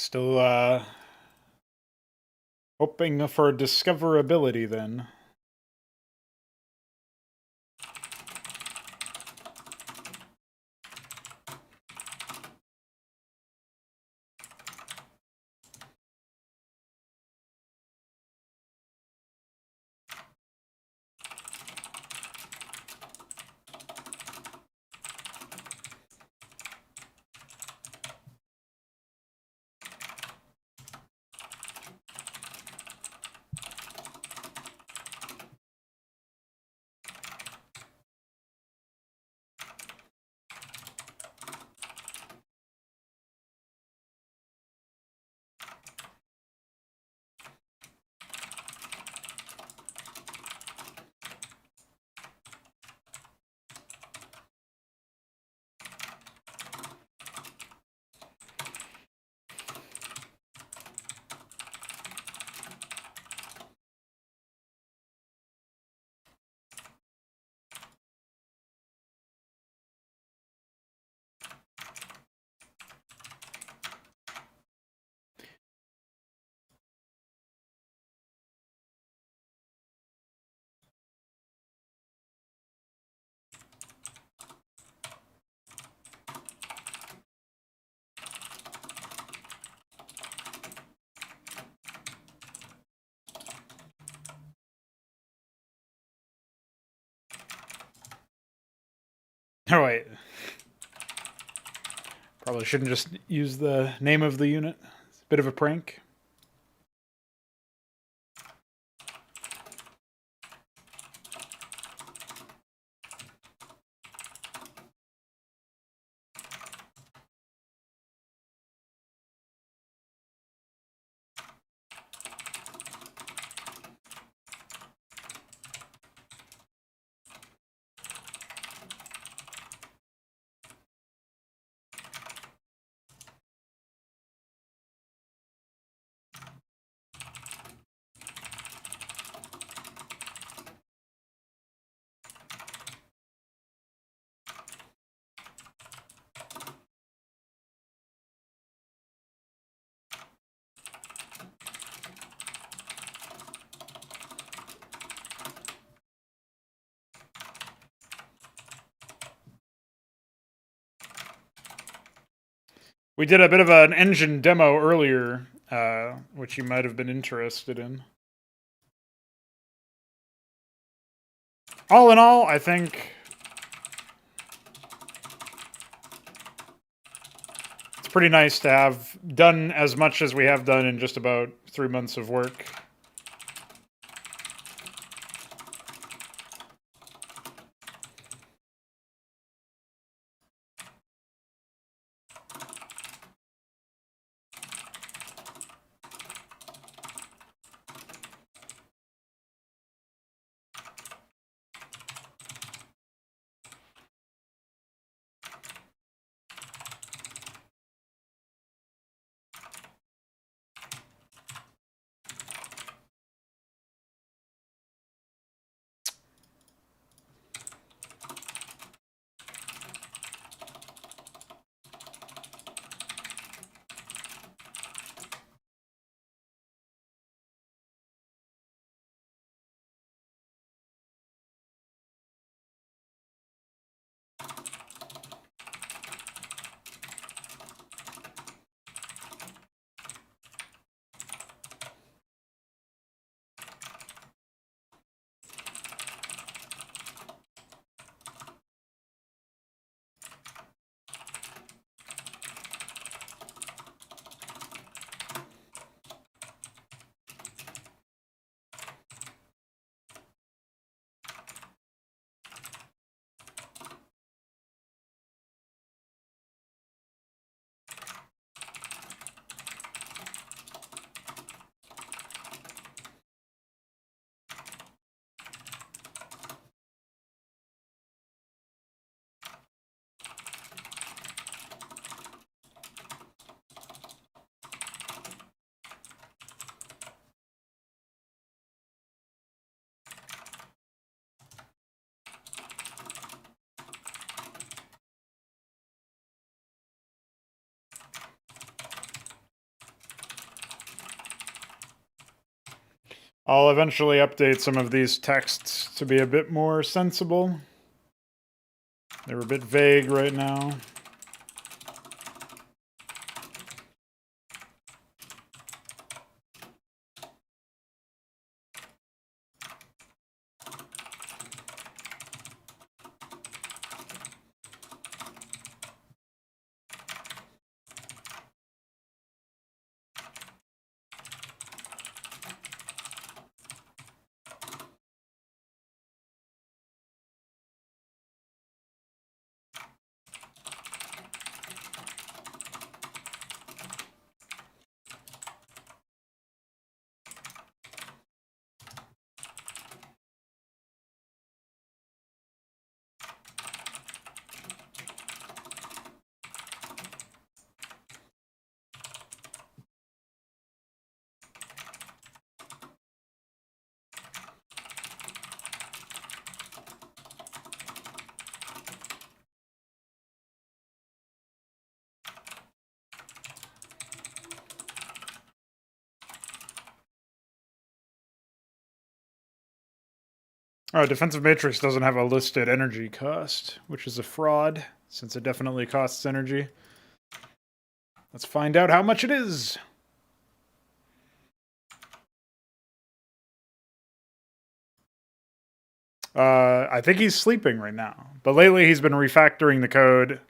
Still hoping for discoverability then. Oh wait. Probably shouldn't just use the name of the unit. It's a bit of a prank. We did a bit of an engine demo earlier, which you might have been interested in. All in all, I think it's pretty nice to have done as much as we have done in just about 3 months of work. I'll eventually update some of these texts to be a bit more sensible. They're a bit vague right now. Oh, defensive matrix doesn't have a listed energy cost, which is a fraud, since it definitely costs energy. Let's find out how much it is. I think he's sleeping right now, but lately he's been refactoring the code.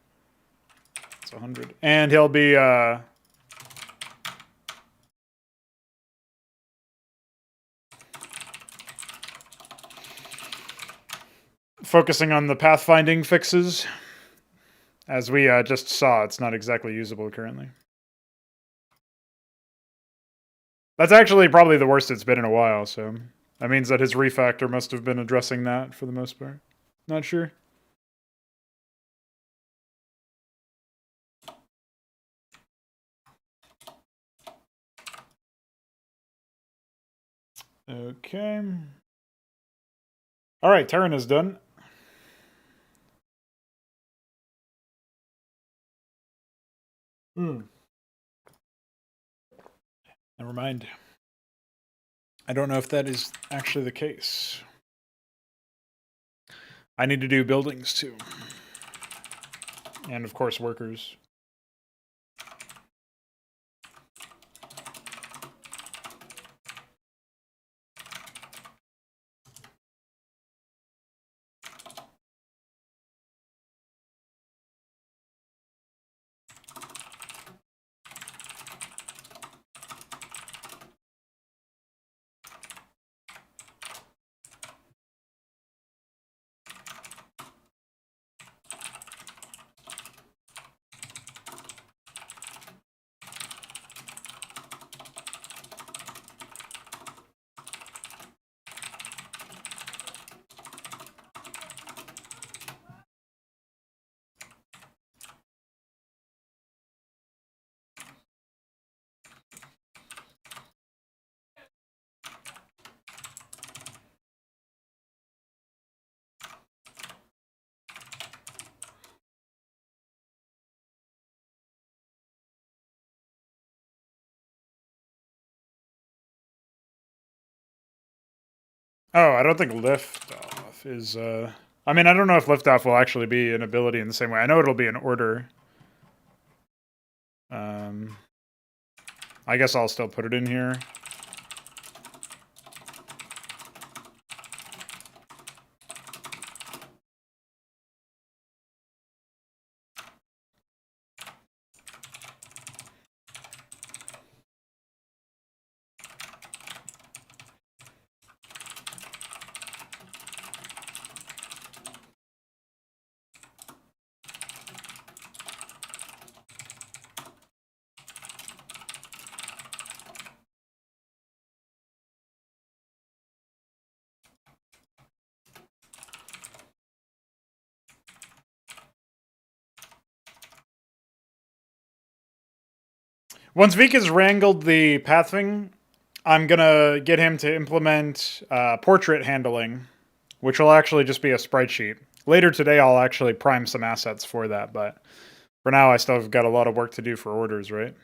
It's 100, and he'll be focusing on the pathfinding fixes. As we just saw, it's not exactly usable currently. That's actually probably the worst it's been in a while, so that means that his refactor must have been addressing that for the most part. Not sure. Okay. All right, Terran is done. Never mind. I don't know if that is actually the case. I need to do buildings too. And of course, workers. Oh, I don't think liftoff is. I mean, I don't know if liftoff will actually be an ability in the same way. I know it'll be an order. I guess I'll still put it in here. Once Vik has wrangled the pathing, I'm gonna get him to implement portrait handling, which will actually just be a sprite sheet. Later today, I'll actually prime some assets for that, but for now, I still have got a lot of work to do for orders, right?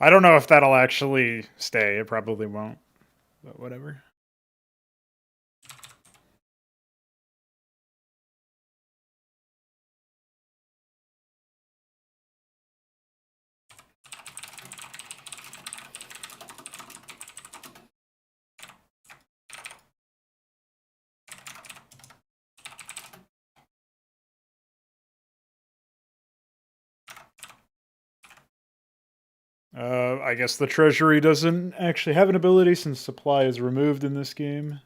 I don't know if that'll actually stay. It probably won't, but whatever. I guess the treasury doesn't actually have an ability since supply is removed in this game.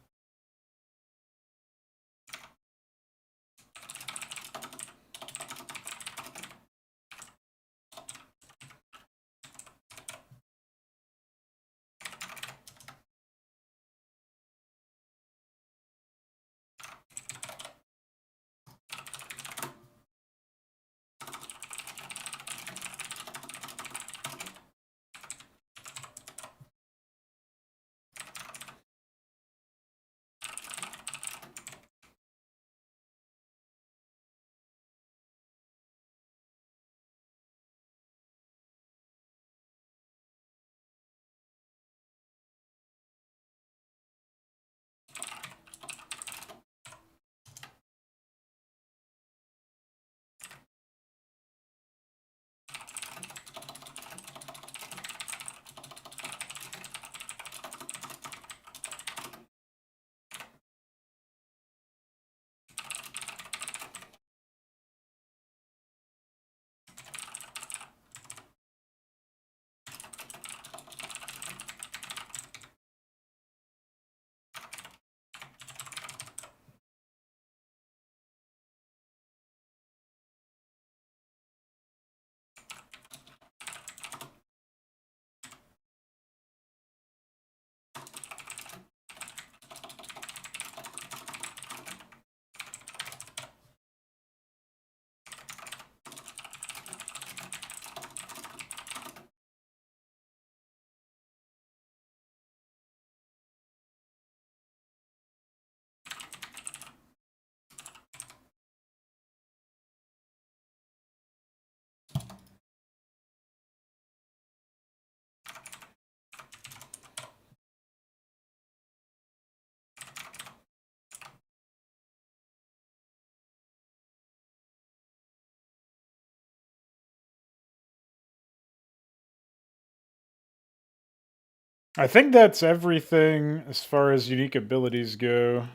I think that's everything as far as unique abilities go.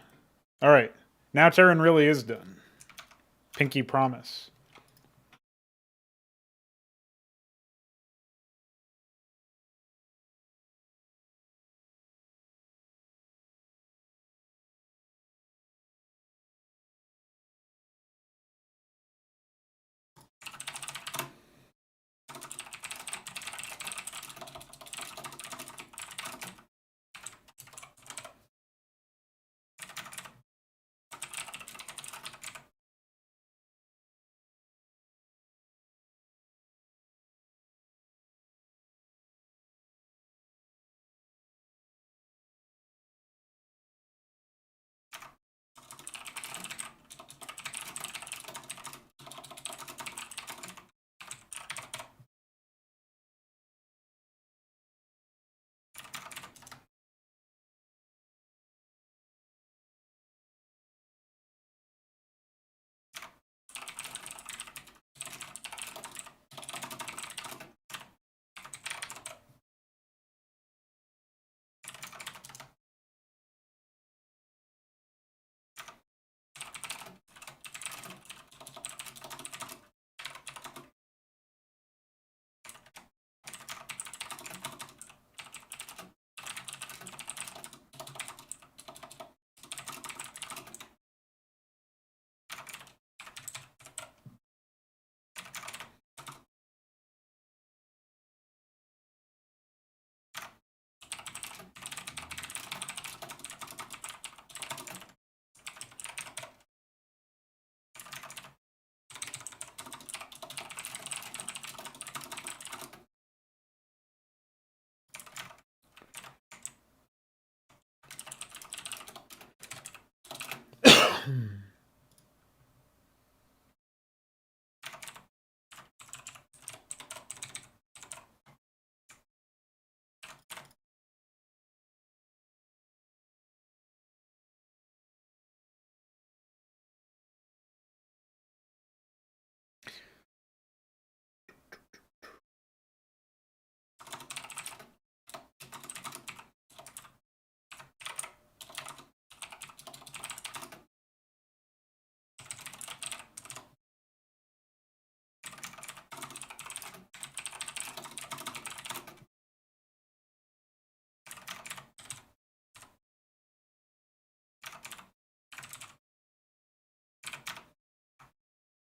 All right, now Terran really is done. Pinky promise.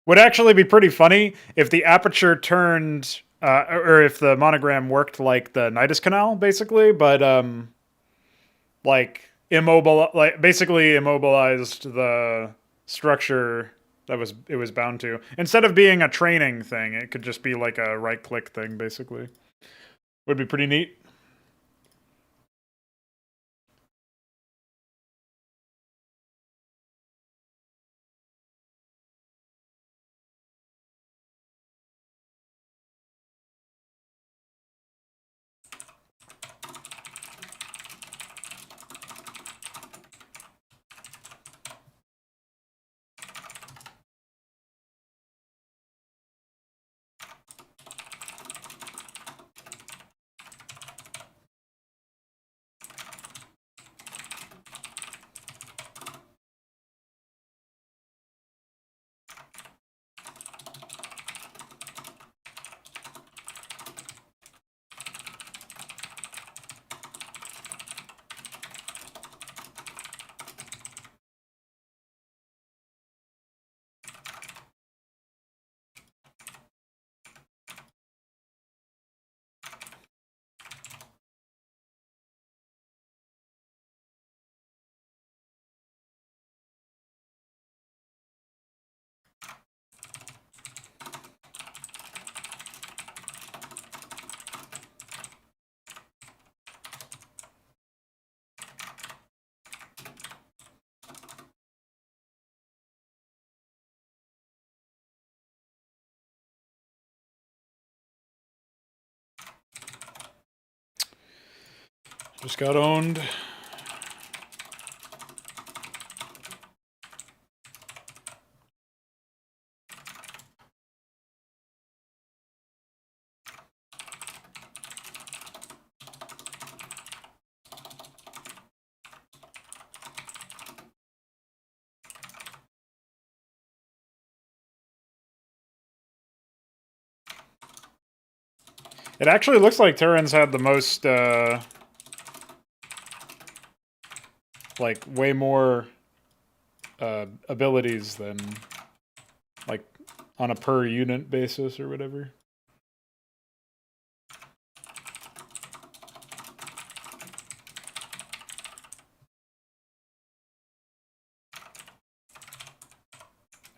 Would actually be pretty funny if the aperture turned, or if the monogram worked like the Nidus Canal, basically, but like basically immobilized the structure that it was bound to. Instead of being a training thing, it could just be like a right click thing, basically. Would be pretty neat. Just got owned. It actually looks like Terran's had the most, like, way more abilities than, like, on a per unit basis or whatever.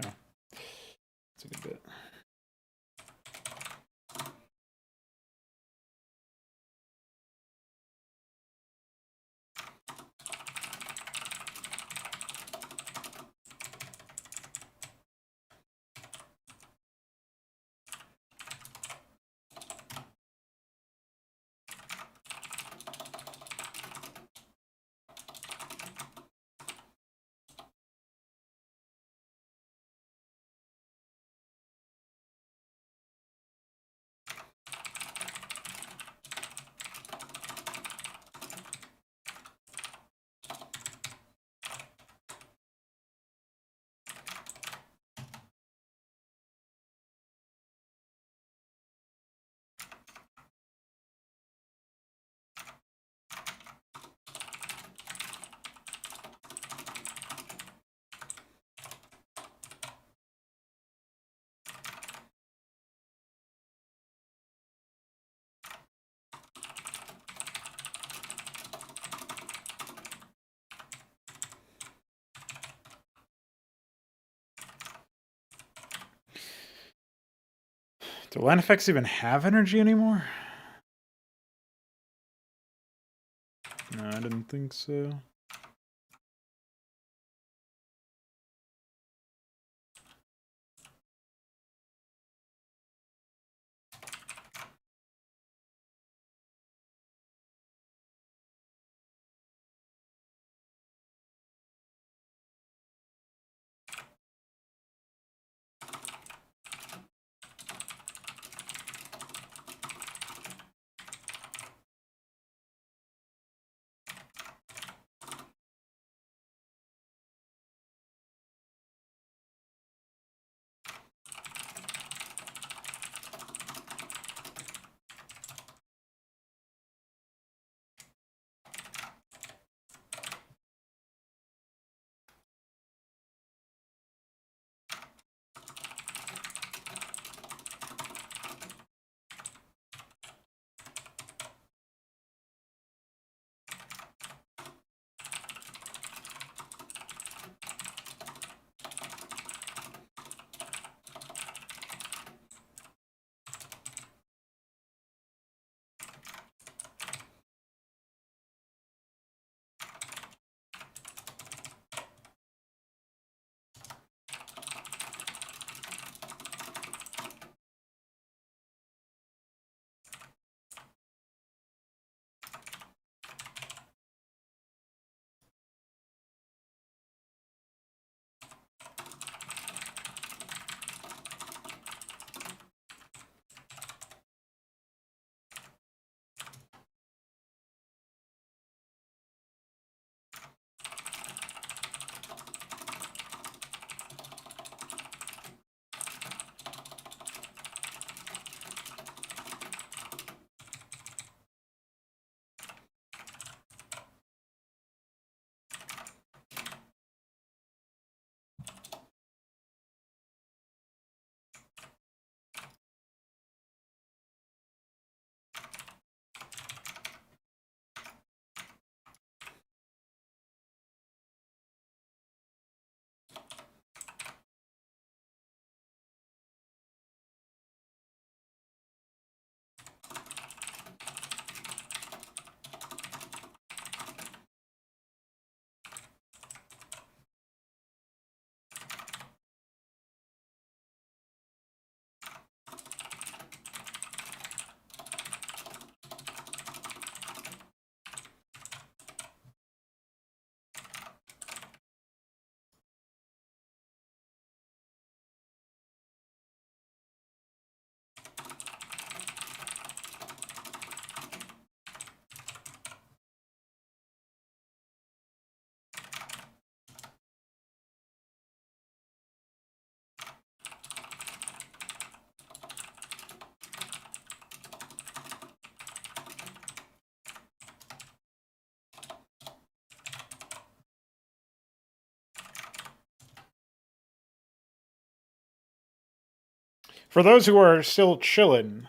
Oh, that's a good bit. Do land effects even have energy anymore? No, I didn't think so. For those who are still chillin',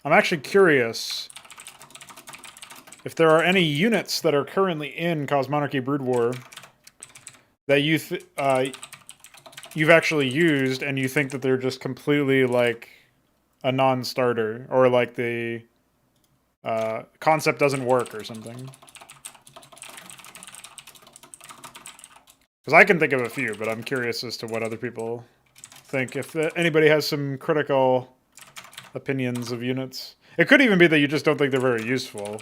I'm actually curious if there are any units that are currently in Cosmonarchy Brood War that you've actually used and you think that they're just completely like a non-starter, or like the concept doesn't work or something. Because I can think of a few, but I'm curious as to what other people think. If anybody has some critical opinions of units. It could even be that you just don't think they're very useful.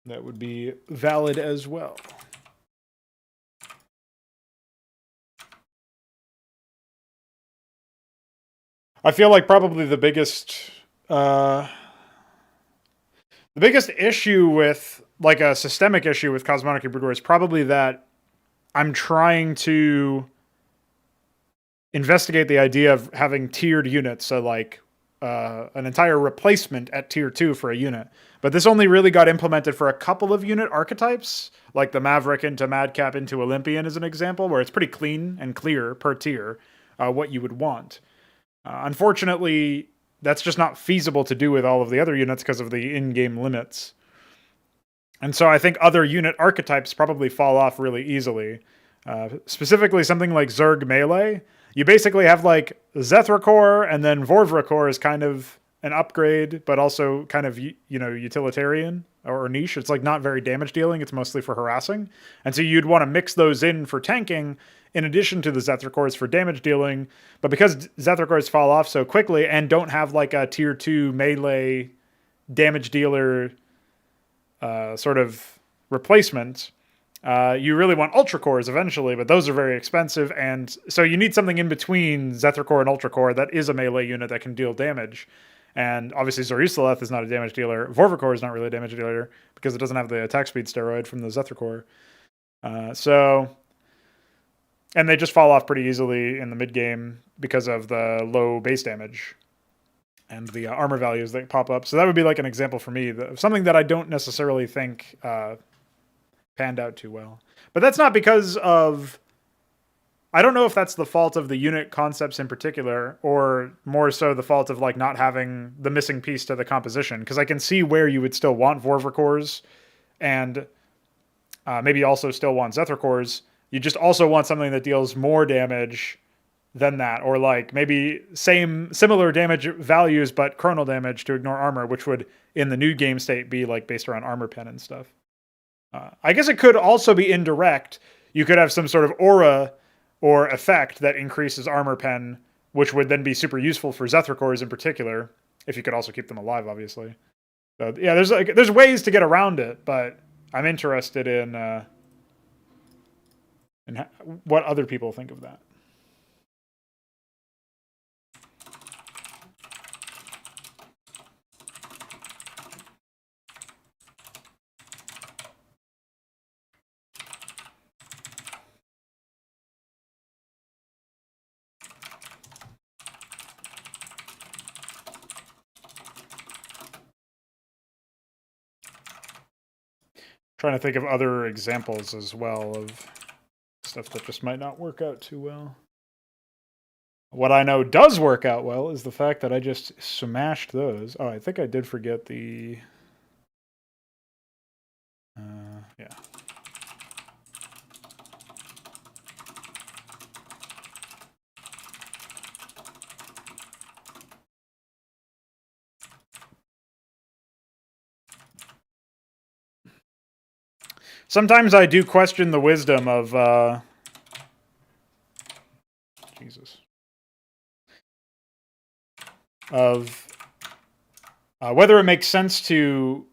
That would be valid as well. I feel like probably the biggest issue with, like, a systemic issue with Cosmonarchy Brood War is probably that I'm trying to investigate the idea of having tiered units, so like an entire replacement at tier 2 for a unit. But this only really got implemented for a couple of unit archetypes, like the Maverick into Madcap into Olympian is an example, where it's pretty clean and clear per tier what you would want. Unfortunately, that's just not feasible to do with all of the other units because of the in-game limits. And so I think other unit archetypes probably fall off really easily. Specifically, something like Zerg Melee. You basically have like Zethrakor, and then Vorvrakor is kind of an upgrade, but also kind of, utilitarian or niche. It's like not very damage dealing. It's mostly for harassing. And so you'd want to mix those in for tanking in addition to the Zethrakors for damage dealing. But because Zethrakors fall off so quickly and don't have like a tier 2 melee damage dealer sort of replacement, you really want Ultra Cores eventually, but those are very expensive, and so you need something in between Zethrakor and Ultra Core that is a melee unit that can deal damage. And obviously Zorusaleth is not a damage dealer. Vorvrakor is not really a damage dealer because it doesn't have the attack speed steroid from the Zethrakor. And they just fall off pretty easily in the mid game because of the low base damage and the armor values that pop up. So that would be like an example for me of something that I don't necessarily think panned out too well. But that's not because of... I don't know if that's the fault of the unit concepts in particular, or more so the fault of like not having the missing piece to the composition. Because I can see where you would still want Vorvrakors and maybe also still want Zethrakors. You just also want something that deals more damage than that, or like maybe similar damage values but chronal damage to ignore armor, which would in the new game state be like based around armor pen and stuff. I guess it could also be indirect. You could have some sort of aura or effect that increases armor pen, which would then be super useful for Zethrakors in particular, if you could also keep them alive, obviously. So yeah, there's ways to get around it, but I'm interested in what other people think of that. Trying to think of other examples as well of stuff that just might not work out too well. What I know does work out well is the fact that I just smashed those. Oh, I think I did forget the... yeah. Sometimes I do question the wisdom of... Jesus. Of whether it makes sense to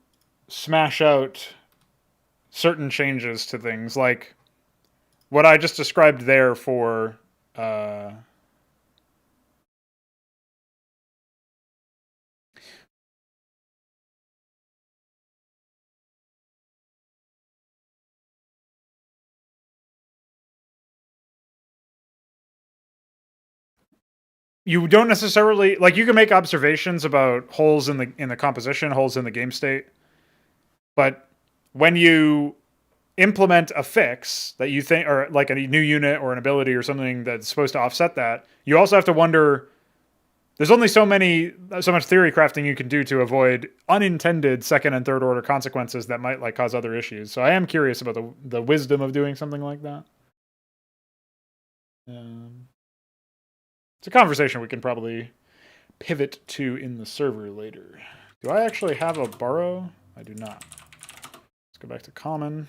smash out certain changes to things, like what I just described there for... you don't necessarily like you can make observations about holes in the composition, holes in the game state, but when you implement a fix that you think, or like a new unit or an ability or something that's supposed to offset that, you also have to wonder. There's only so much theory crafting you can do to avoid unintended second and third order consequences that might like cause other issues. So I am curious about the wisdom of doing something like that. It's a conversation we can probably pivot to in the server later. Do I actually have a borrow? I do not. Let's go back to common.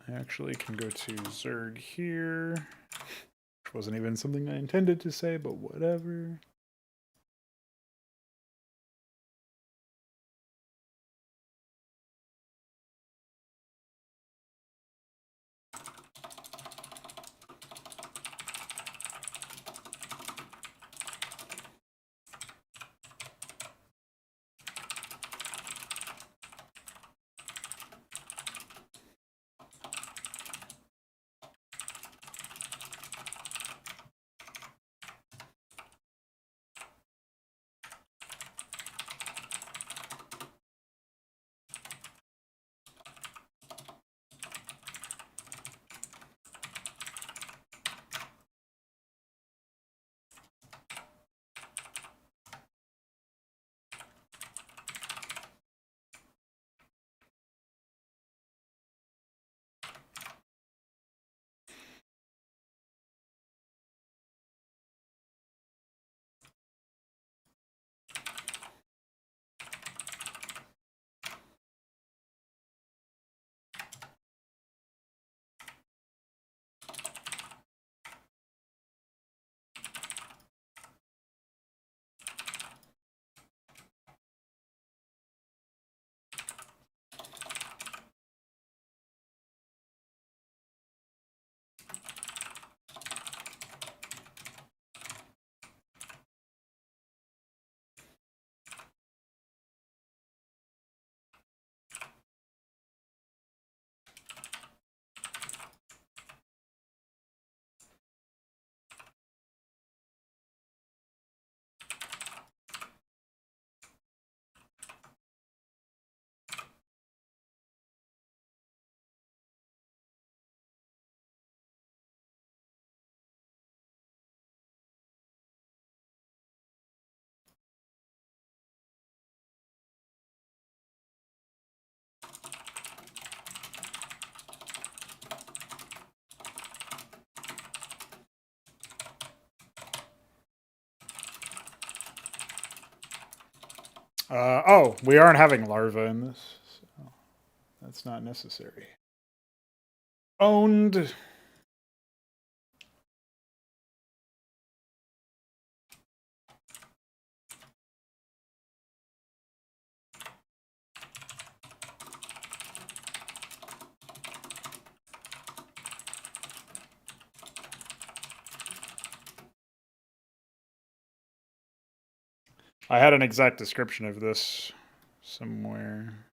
I actually can go to Zerg here, which wasn't even something I intended to say, but whatever. Oh, we aren't having larva in this, so that's not necessary. Owned. I had an exact description of this somewhere.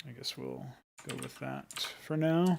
I guess we'll go with that for now.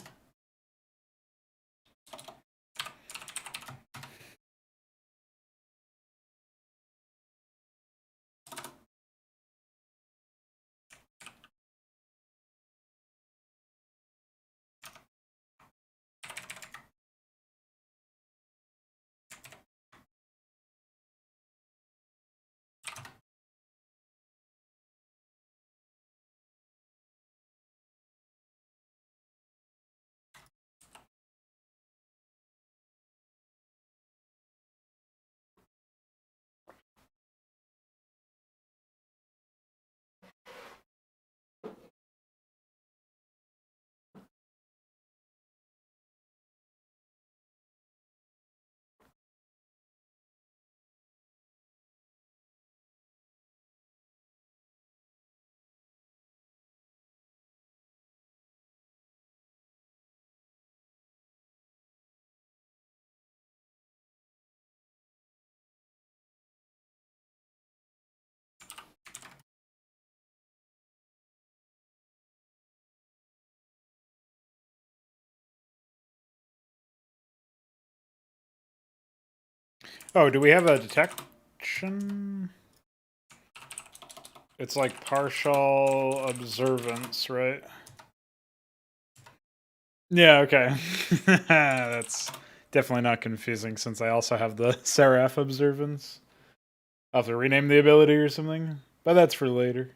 Oh, do we have a detection? It's like partial observance, right? Yeah, okay. That's definitely not confusing since I also have the Seraph observance. I'll have to rename the ability or something, but that's for later.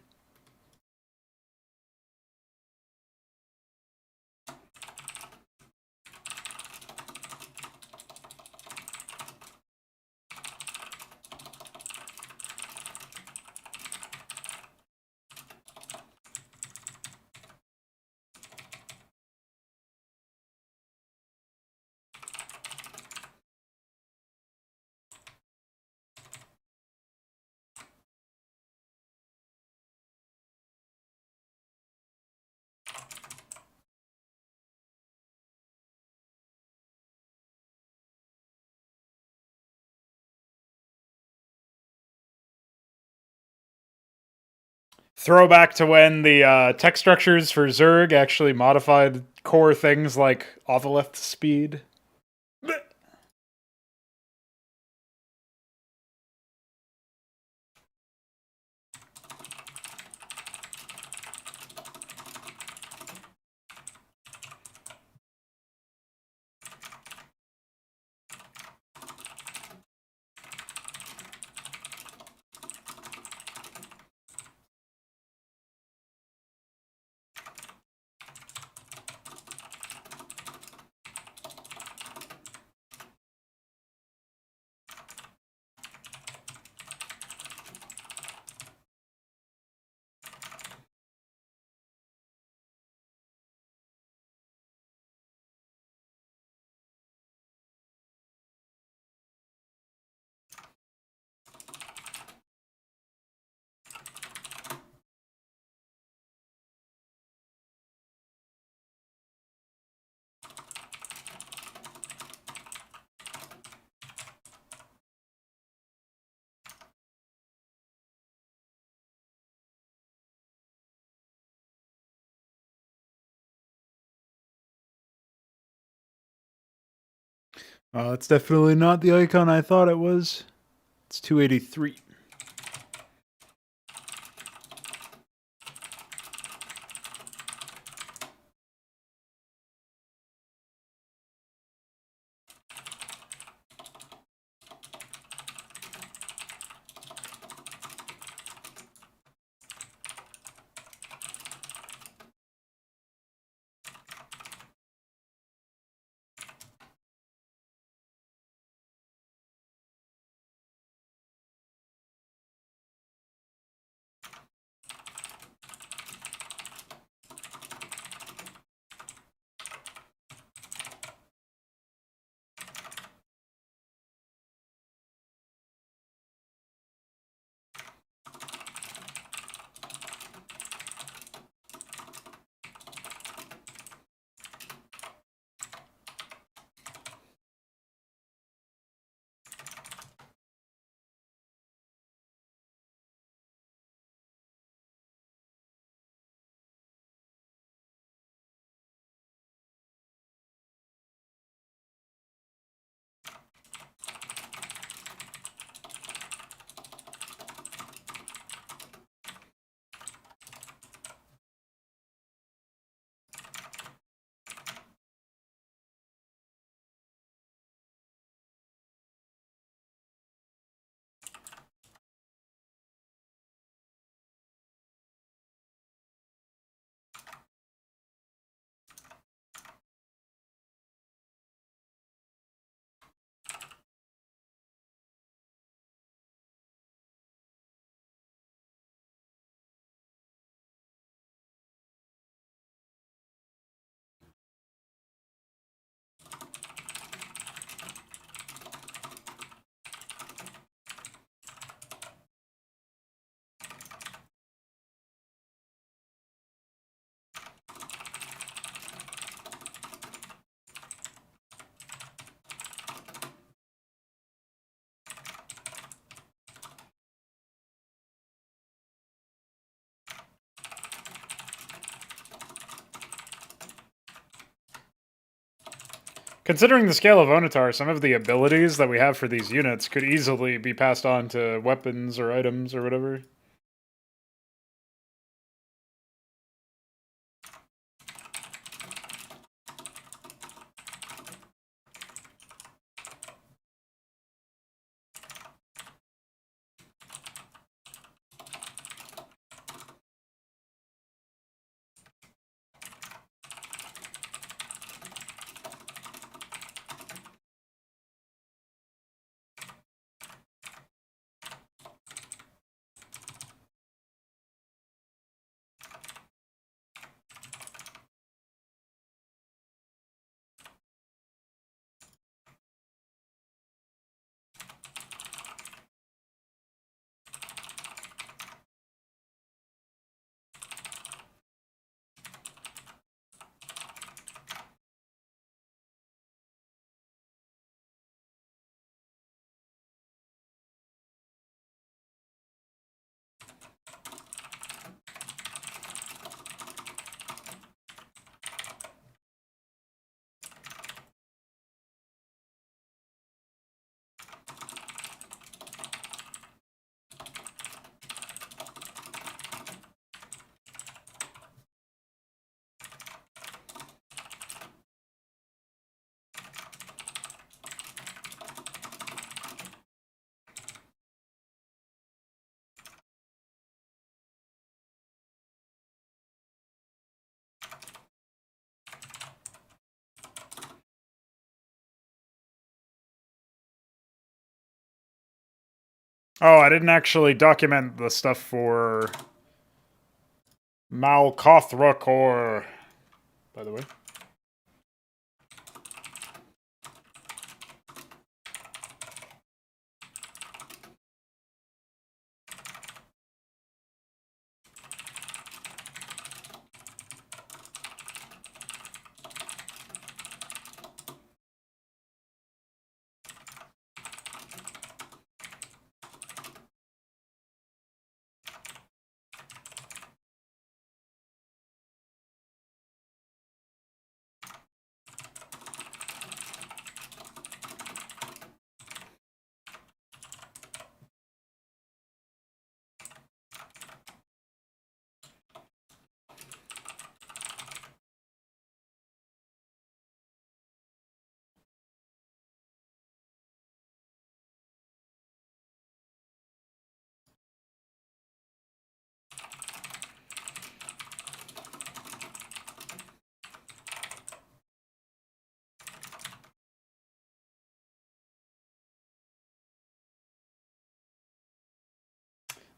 Throwback to when the tech structures for Zerg actually modified core things like Ovilith speed. It's definitely not the icon I thought it was. It's 283. Considering the scale of Onitar, some of the abilities that we have for these units could easily be passed on to weapons or items or whatever. Oh, I didn't actually document the stuff for Malkothrakor, by the way.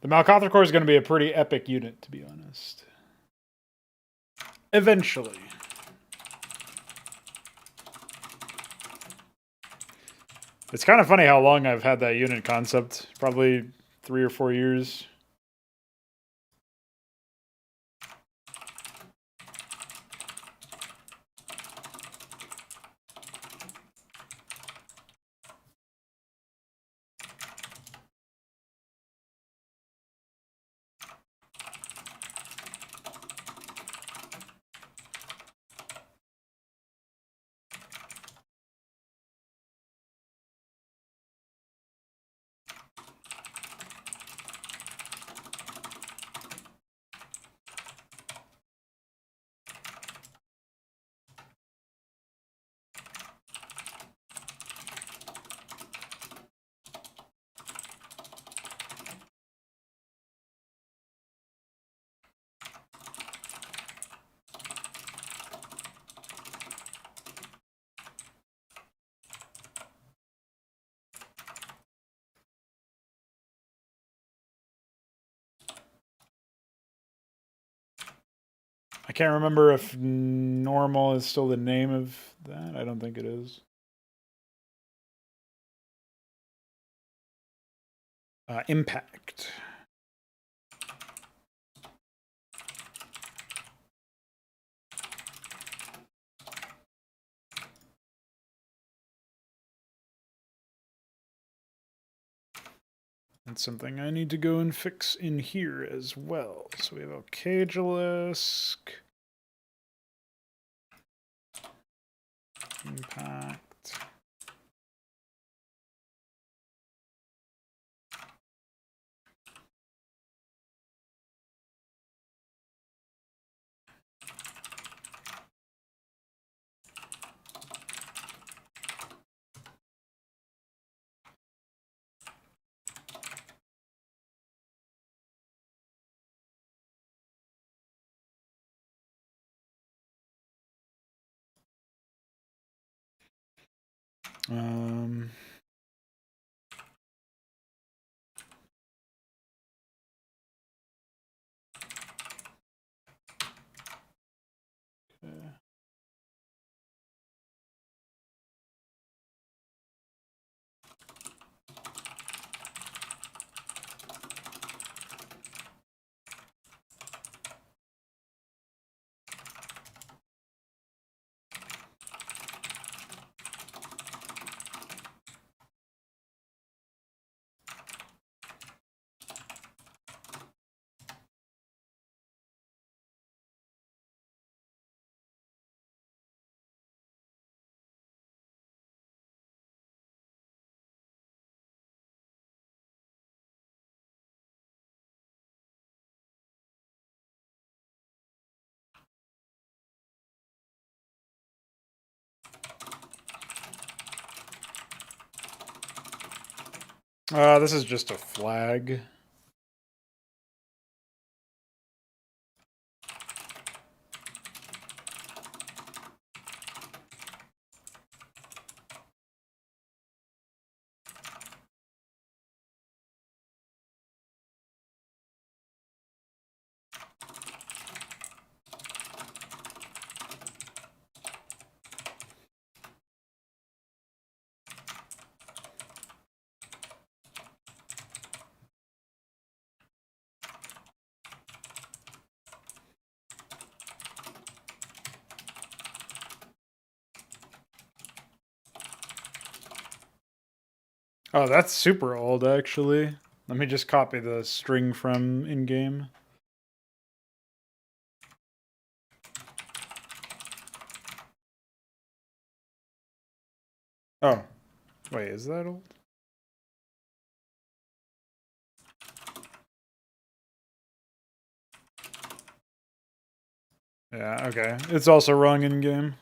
The Malkothrakor is going to be a pretty epic unit, to be honest. Eventually. It's kind of funny how long I've had that unit concept. Probably 3 or 4 years. I can't remember if normal is still the name of that. I don't think it is. Impact. That's something I need to go and fix in here as well. So we have Alcagelisk. Impact. This is just a flag. Oh, that's super old, actually. Let me just copy the string from in-game. Oh. Wait, is that old? Yeah, okay. It's also wrong in-game.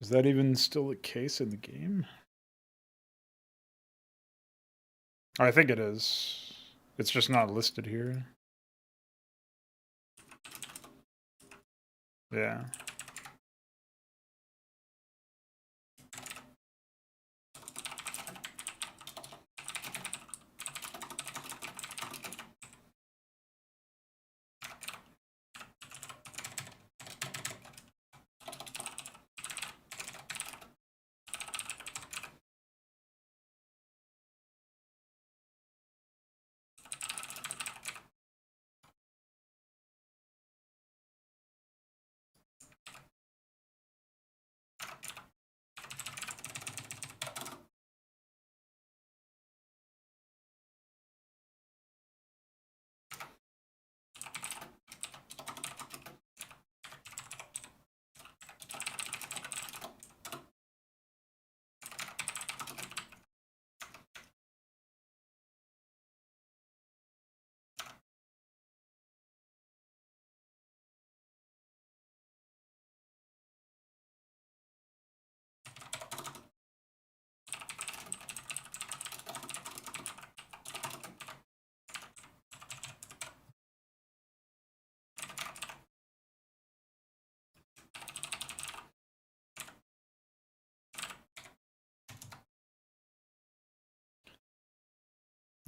Is that even still the case in the game? I think it is. It's just not listed here. Yeah.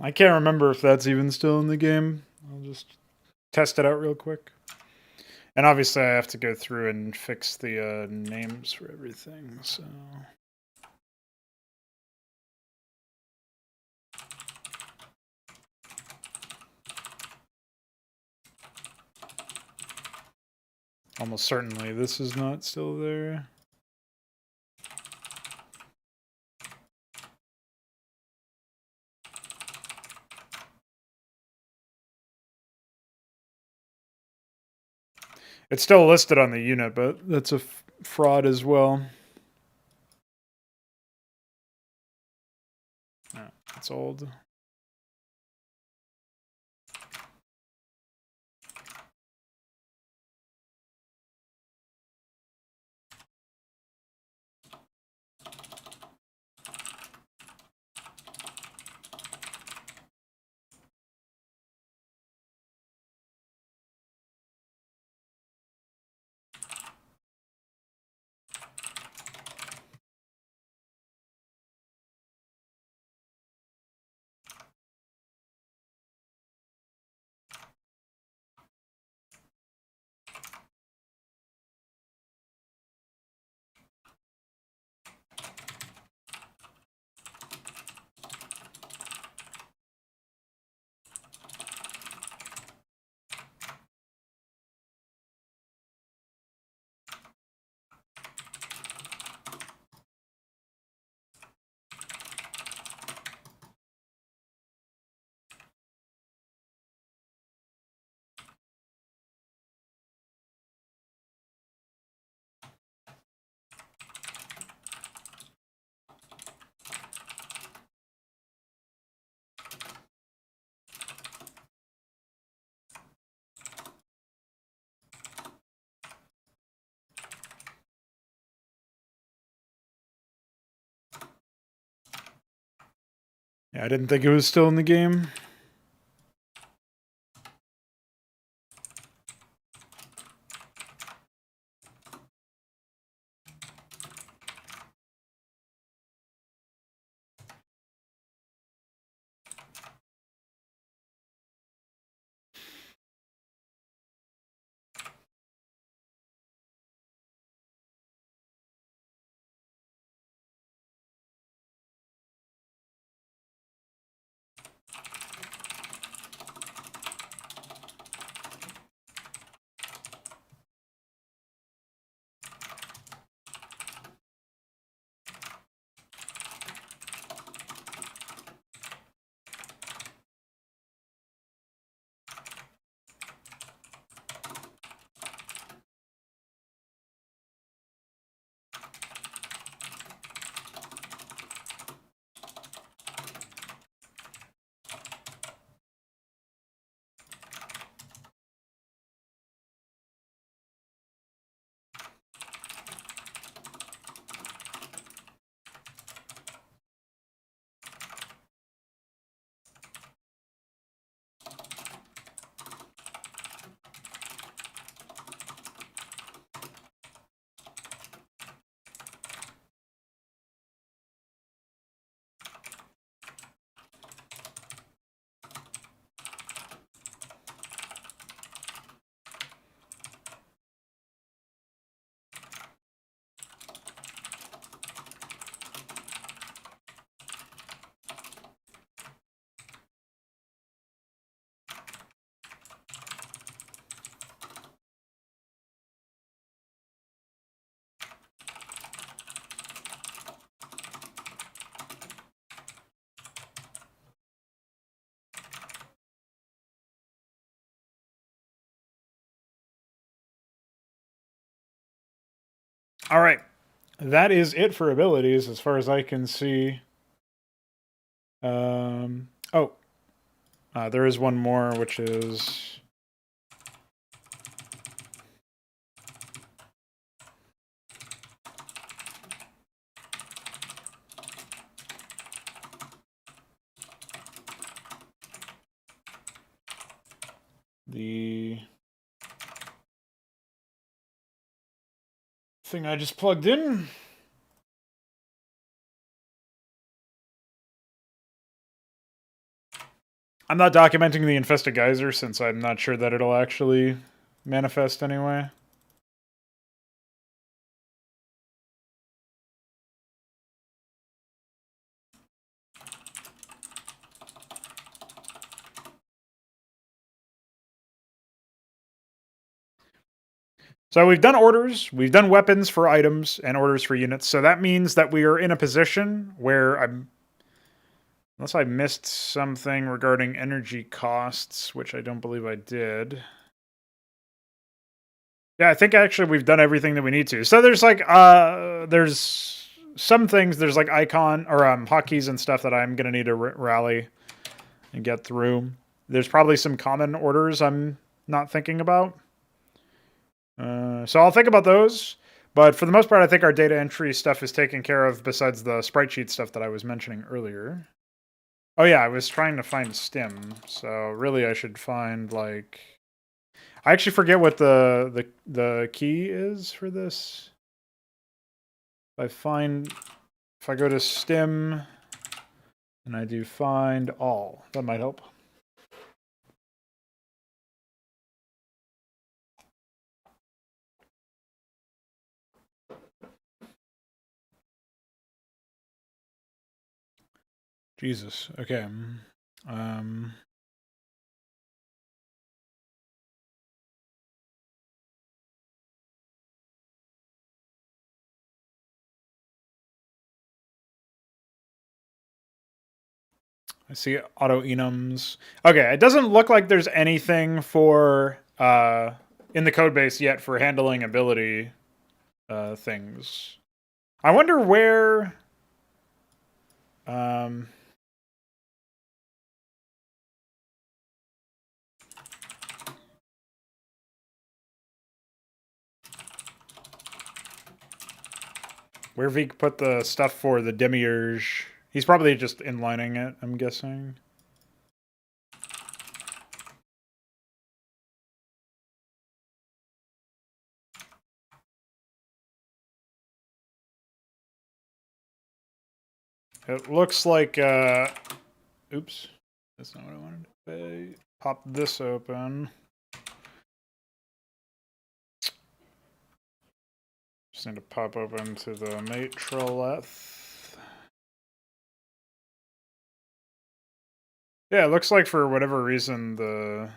I can't remember if that's even still in the game. I'll just test it out real quick. And obviously I have to go through and fix the names for everything, so... Almost certainly this is not still there. It's still listed on the unit, but that's a fraud as well. No, it's old. Yeah, I didn't think it was still in the game. All right. That is it for abilities as far as I can see. Oh, there is one more, which is... the thing I just plugged in. I'm not documenting the infested geyser since I'm not sure that it'll actually manifest anyway. So we've done orders, we've done weapons for items and orders for units. So that means that we are in a position where unless I missed something regarding energy costs, which I don't believe I did. Yeah, I think actually we've done everything that we need to. So there's like there's some things, there's like icon or hotkeys and stuff that I'm gonna need to rally and get through. There's probably some common orders I'm not thinking about. So I'll think about those. But for the most part, I think our data entry stuff is taken care of besides the sprite sheet stuff that I was mentioning earlier. Oh yeah, I was trying to find stim. So really I should find like... I actually forget what the key is for this. If I go to stim and I do find all, that might help. Jesus. Okay. I see auto enums. Okay, it doesn't look like there's anything for in the code base yet for handling ability things. I wonder where where Vik put the stuff for the demiurge. He's probably just inlining it, I'm guessing. It looks like oops. That's not what I wanted to say. Pop this open. Just need to pop open to the matrolith. Yeah, it looks like for whatever reason the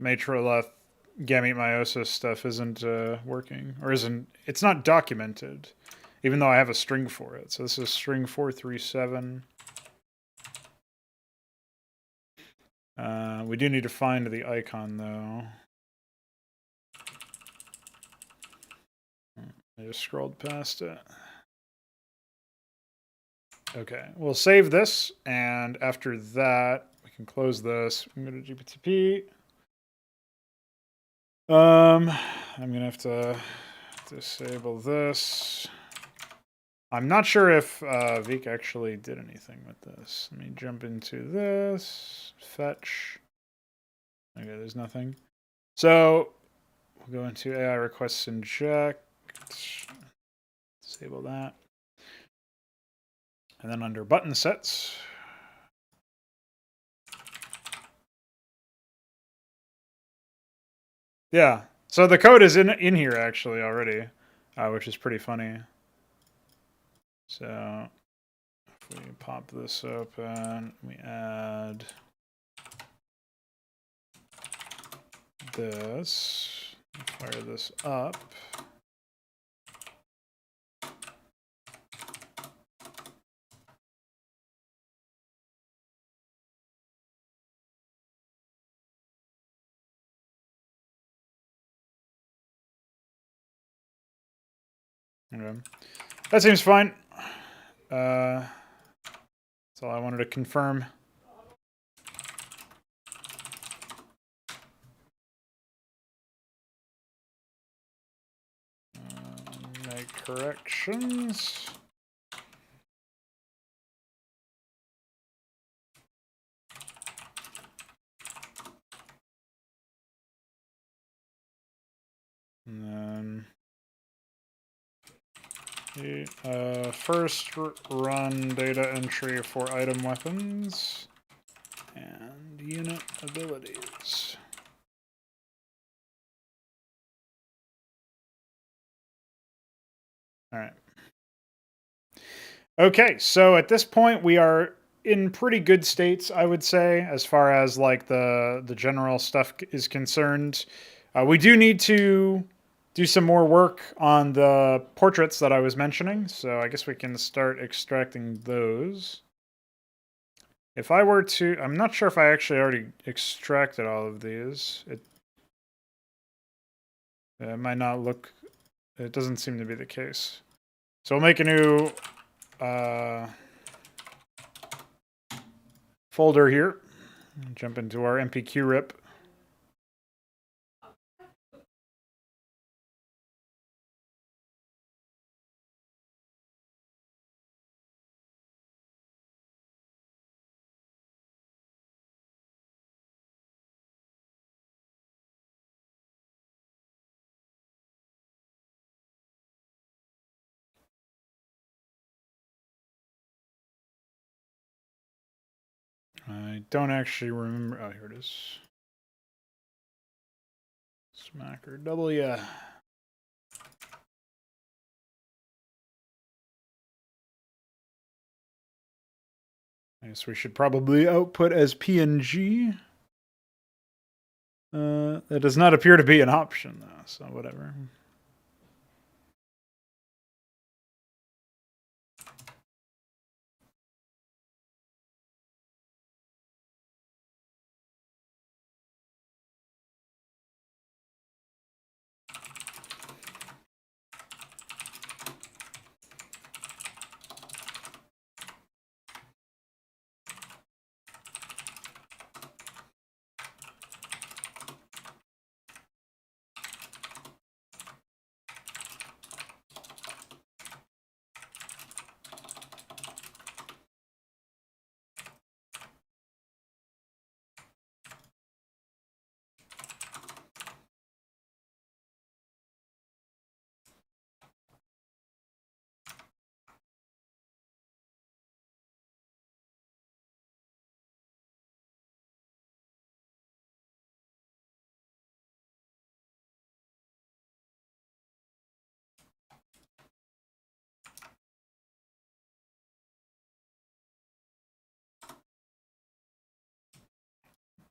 matrolith gamete meiosis stuff isn't working, or isn't. It's not documented, even though I have a string for it. So this is string 437. We do need to find the icon though. I just scrolled past it. Okay, we'll save this, and after that, we can close this. I'm going to GPTP. I'm gonna have to disable this. I'm not sure if Vik actually did anything with this. Let me jump into this. Fetch. Okay, there's nothing. So we'll go into AI requests inject. Disable that. And then under button sets. Yeah. So the code is in here actually already, which is pretty funny. So if we pop this open, we add this, fire this up. Okay. That seems fine. That's all I wanted to confirm. Make corrections. And then First run data entry for item weapons and unit abilities. All right. Okay, so at this point we are in pretty good states, I would say, as far as like the general stuff is concerned. We do need to do some more work on the portraits that I was mentioning, so I guess we can start extracting those. If I were to, I'm not sure if I actually already extracted all of these. It might not look, it doesn't seem to be the case. So we'll make a new folder here. Jump into our MPQ rip. I don't actually remember. Oh, here it is. Smacker W. I guess we should probably output as PNG. That does not appear to be an option, though, so whatever.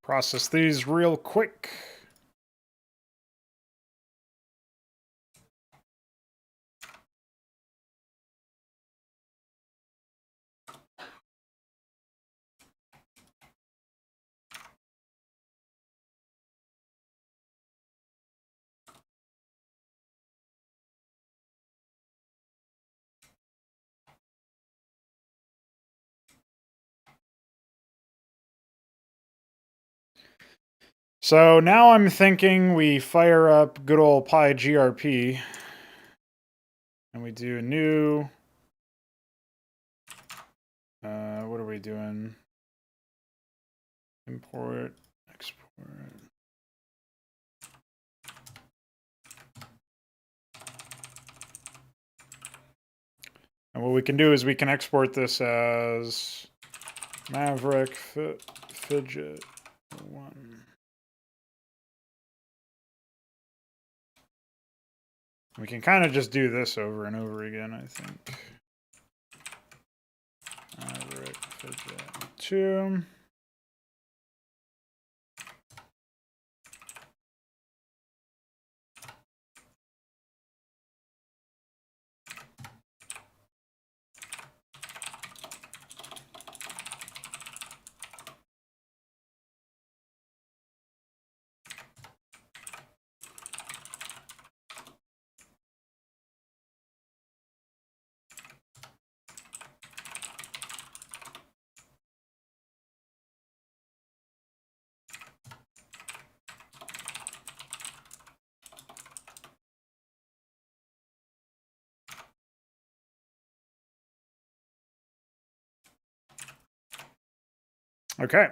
Process these real quick. So now I'm thinking we fire up good old PyGRP and we do a new, what are we doing? Import, export. And what we can do is we can export this as Maverick Fidget 1. We can kind of just do this over and over again, I think. Maverick Fidget 2. Okay.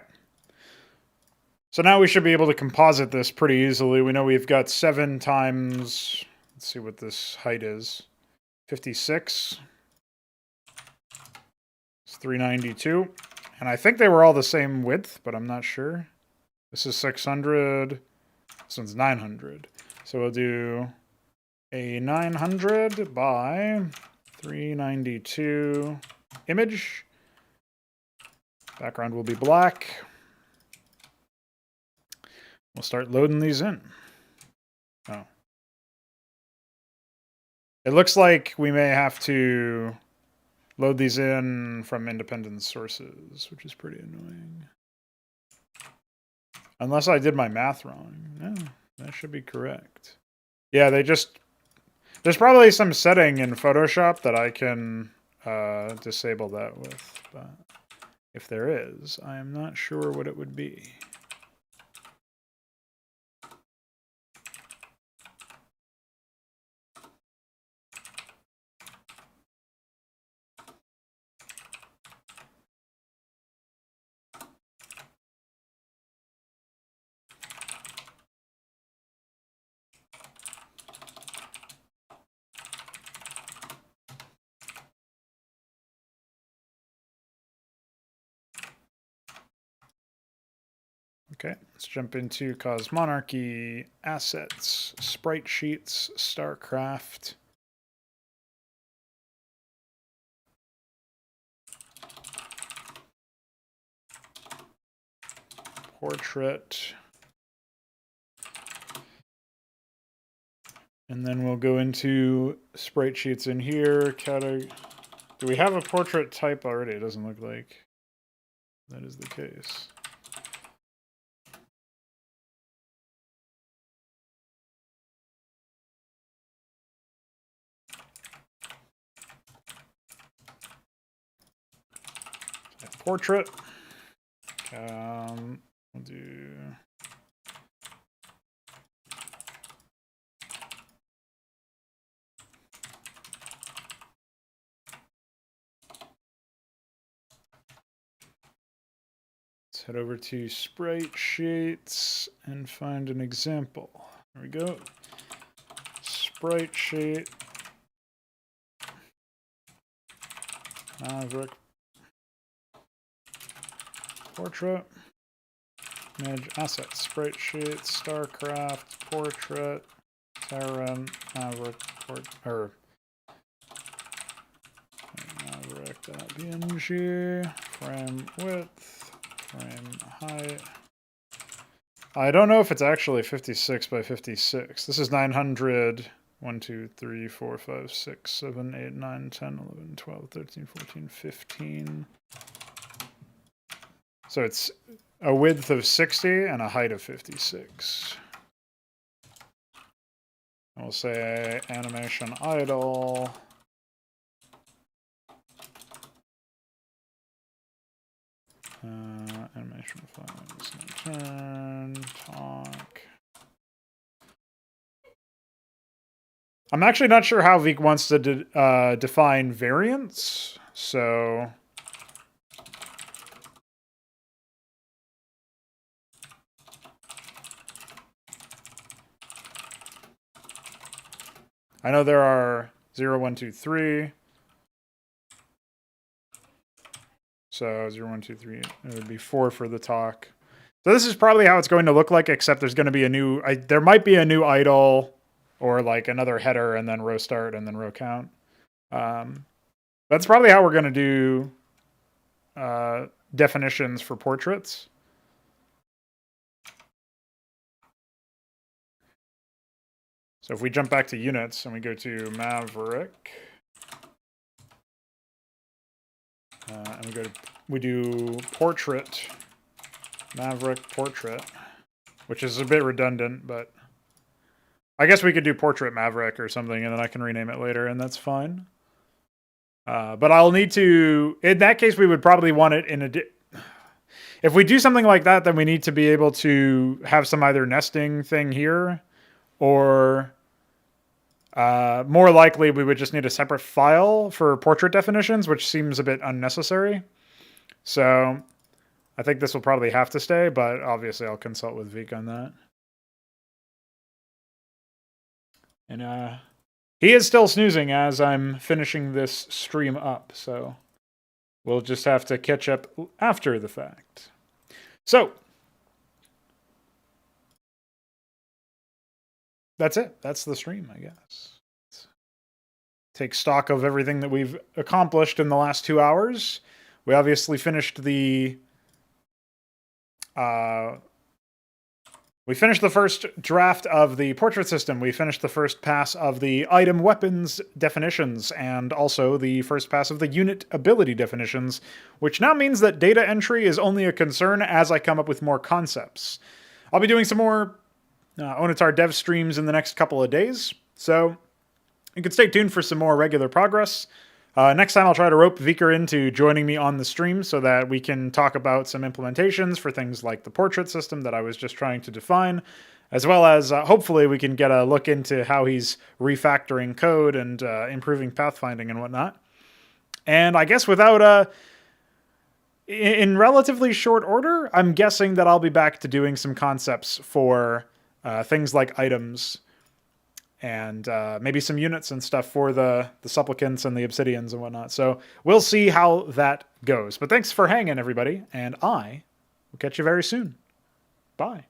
So now we should be able to composite this pretty easily. We know we've got 7 times, let's see what this height is. 56. It's 392. And I think they were all the same width, but I'm not sure. This is 600. This one's 900. So we'll do a 900 by 392 image. Background will be black. We'll start loading these in. Oh. It looks like we may have to load these in from independent sources, which is pretty annoying. Unless I did my math wrong. No, that should be correct. Yeah, they just... There's probably some setting in Photoshop that I can disable that with, but if there is, I am not sure what it would be. Okay, let's jump into Cosmonarchy, Assets, Sprite Sheets, StarCraft. Portrait. And then we'll go into Sprite Sheets in here. Do we have a portrait type already? It doesn't look like that is the case. Portrait. We'll do... Let's head over to Sprite Sheets and find an example. There we go. Sprite Sheet. Maverick. Portrait. Image assets. Sprite Sheet. StarCraft. Portrait. Terran. Maverick. Maverick.png. Frame width. Frame height. I don't know if it's actually 56 by 56. This is 900. 1, 2, 3, 4, 5, 6, 7, 8, 9, 10, 11, 12, 13, 14, 15. So it's a width of 60 and a height of 56. And we'll say animation idle. Animation flags, turn, talk. I'm actually not sure how Veek wants to define variance, so... I know there are 0, 1, 2, 3. So 0, 1, 2, 3, it would be 4 for the talk. So this is probably how it's going to look like, except there's going to be a new, there might be a new idle or like another header and then row start and then row count. That's probably how we're going to do definitions for portraits. So if we jump back to units and we go to Maverick, and we do portrait, Maverick portrait, which is a bit redundant, but I guess we could do portrait Maverick or something, and then I can rename it later, and that's fine. But I'll need to, in that case, we would probably want it in a, if we do something like that, then we need to be able to have some either nesting thing here, or more likely we would just need a separate file for portrait definitions, which seems a bit unnecessary. So I think this will probably have to stay, but obviously I'll consult with Veek on that. And He is still snoozing as I'm finishing this stream up, so we'll just have to catch up after the fact. So, that's it. That's the stream, I guess. Take stock of everything that we've accomplished in the last 2 hours. We obviously finished the first draft of the portrait system. We finished the first pass of the item weapons definitions, and also the first pass of the unit ability definitions, which now means that data entry is only a concern as I come up with more concepts. I'll be doing some more Onitar dev streams in the next couple of days, so you can stay tuned for some more regular progress. Next time I'll try to rope Vicar into joining me on the stream so that we can talk about some implementations for things like the portrait system that I was just trying to define, as well as hopefully we can get a look into how he's refactoring code and improving pathfinding and whatnot. And I guess in relatively short order, I'm guessing that I'll be back to doing some concepts for things like items and maybe some units and stuff for the supplicants and the obsidians and whatnot. So we'll see how that goes. But thanks for hanging, everybody, and I will catch you very soon. Bye.